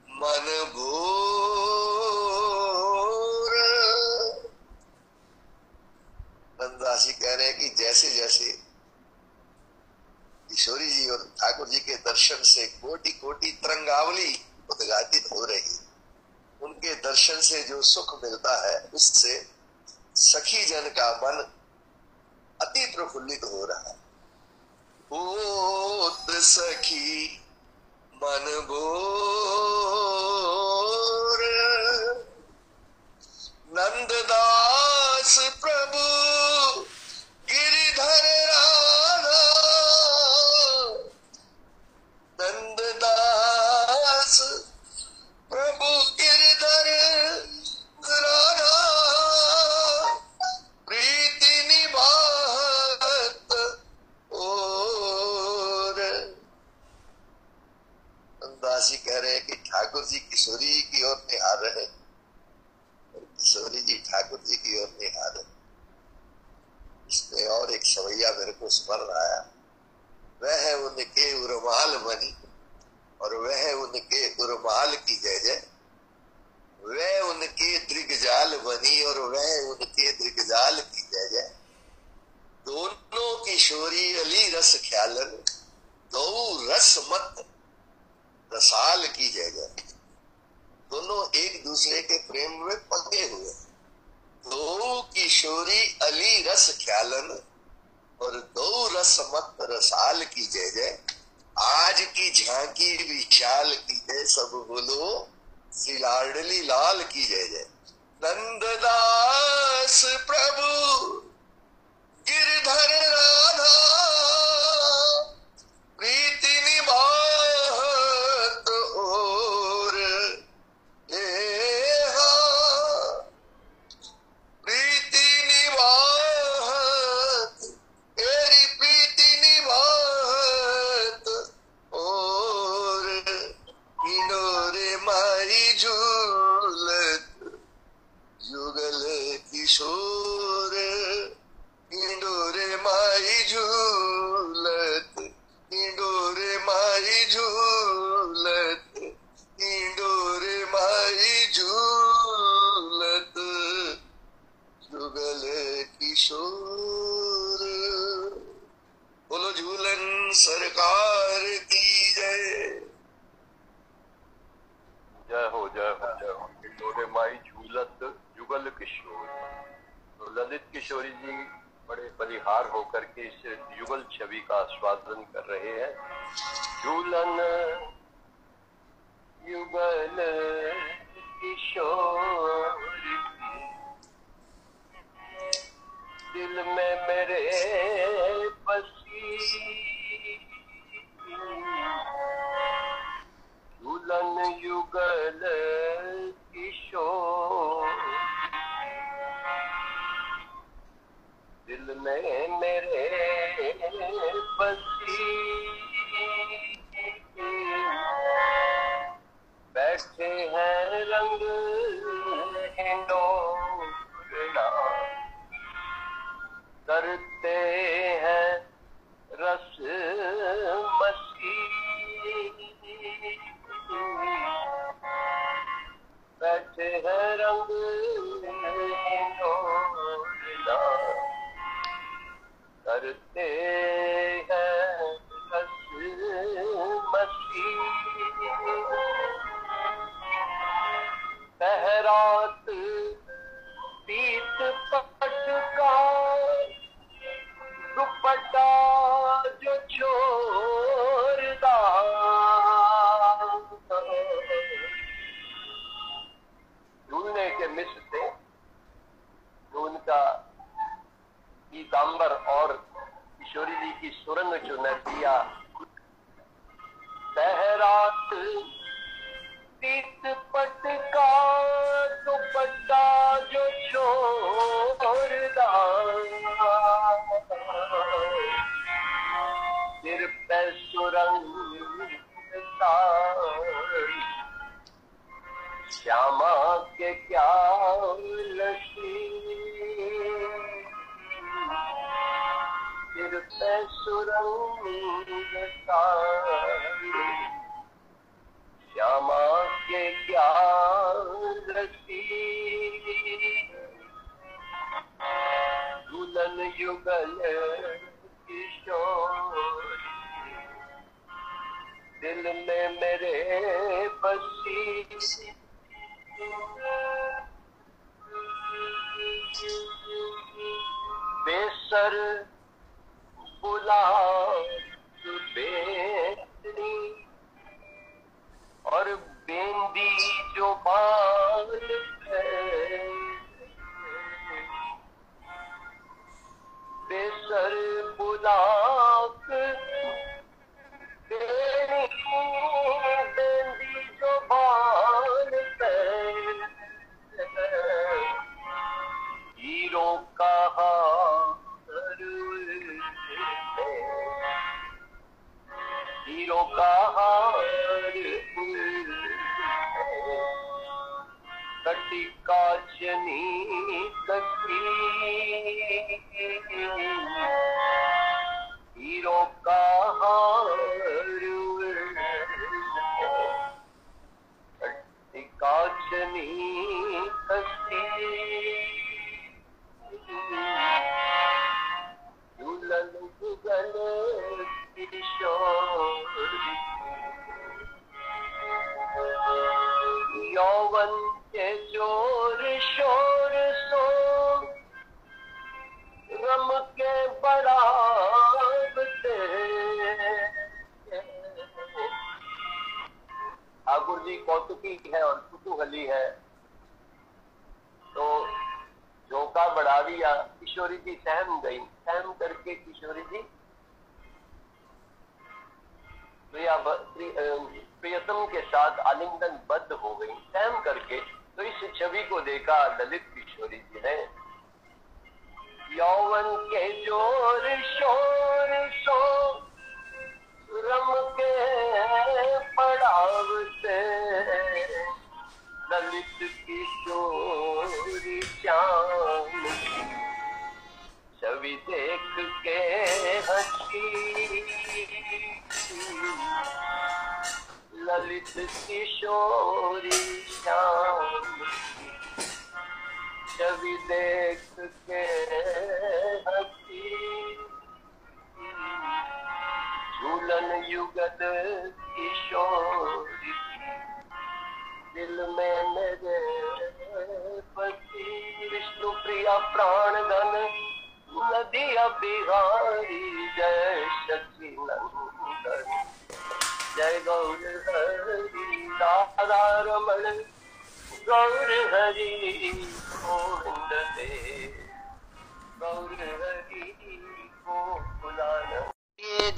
मन भोर। नंददासी कह रहे हैं कि जैसे जैसे किशोरी जी और ठाकुर जी के दर्शन से कोटि कोटि तरंगावली उद्घाटित हो रही, उनके दर्शन से जो सुख मिलता है उससे सखी जन का मन अति प्रफुल्लित हो रहा है। होत सखी मन भोर नंददास प्रभु गिरिधर राधा नंददास प्रभु गिरिधर राधा प्रीति निभात और नंददासी कह रहे हैं कि ठाकुर जी किशोरी की ओर निहार रहे और किशोरी जी ठाकुर जी की ओर निहार रहे। इसमें और एक सवैया मेरे को स्मरण आया। वह उनके उर्माल बनी और वह उनके उर्माल की जय जय, वह उनके दृगजाल बनी और वह उनके दृगजाल की जय जय। दोनों किशोरी अली रस ख्यालन, दो रस मत रसाल की जय जय। दोनों एक दूसरे के प्रेम में पगे हुए। दो किशोरी अली रस ख्यालन और दो रस मत रसाल की जय जय। आज की झांकी विशाल की जय, सब बोलो श्री लाडली लाल की जय जय। नंददास प्रभु गिरधर राधा, प्रीति निभात और प्रीति निभात, तेरी प्रीति निभात और इनोरे माई झूलत जुगल किशोर। इंडोरे माई झूलत, इंडोरे माई झूलत, इंडोरे माई झूलत जुगल किशोर। बोलो झूलन सरकार की जय। जय हो जय हो जय हो। इंडोरे माई झूलत जुगल किशोर। तो ललित किशोरी जी बड़े बलिहार होकर के इस युगल छवि का आस्वादन कर रहे हैं। झूलन युगल किशोर, दिल में मेरे बसी। झूलन युगल किशोर, दिल में मेरे बसी। बैठे हैं रंग हिंडोला, करते हैं रस मसी। बैठे हैं रंग हिंडोला, करते हैं रस मसी। सहरात पीत पट का दुपट्टा जो छोड़दा, ढूंढने के मिस से उनका पीताम्बर और किशोरी जी की सुरंग चुनरिया। सहरात पीत पट का दुपट्टा जो छोड़दा, सिर पे सुरंग तारी, श्यामा के क्या लसी। सिर पे सुरंग तारी, श्यामा के क्या लसी। दुल्हन युगल किशोर, दिल में मेरे बसी। बेसर बुला बेनी और बेंदी जो बाल है। बेसर बुलाक बेनी बेंदी जो बाल है। हीरो का हार, हीरो का हार कटी काचनी कटी हीरो का हार कटी काचनी कटी दुल्हन जुगल किशोर यौवन के जोर शोर सो रम के बढ़ावते। ठाकुर जी कौतुकी है और कुतूहली है, तो झोंका बढ़ा दिया। किशोरी जी सहम गई, सहम करके किशोरी जी प्रियतम के साथ आलिंगन बद्ध हो गई, सहम करके। तो इस छवि को देखा ललित किशोरी जी ने। यौवन के जोर शोर सो रम के पड़ावते। ललित किशोरी श्याम छवि देख के हंसी। ललित किशोरी श्याम छवि देख के हंसी। झूलन युगल किशोरी दिल में मेरे पति। विष्णु प्रिया प्राण धन नदिया बिहारी जय सची नंदन जय गौर हरि राधा रमण गौर हरि गोविंद देव गौर हरि गोकुलानंद। ये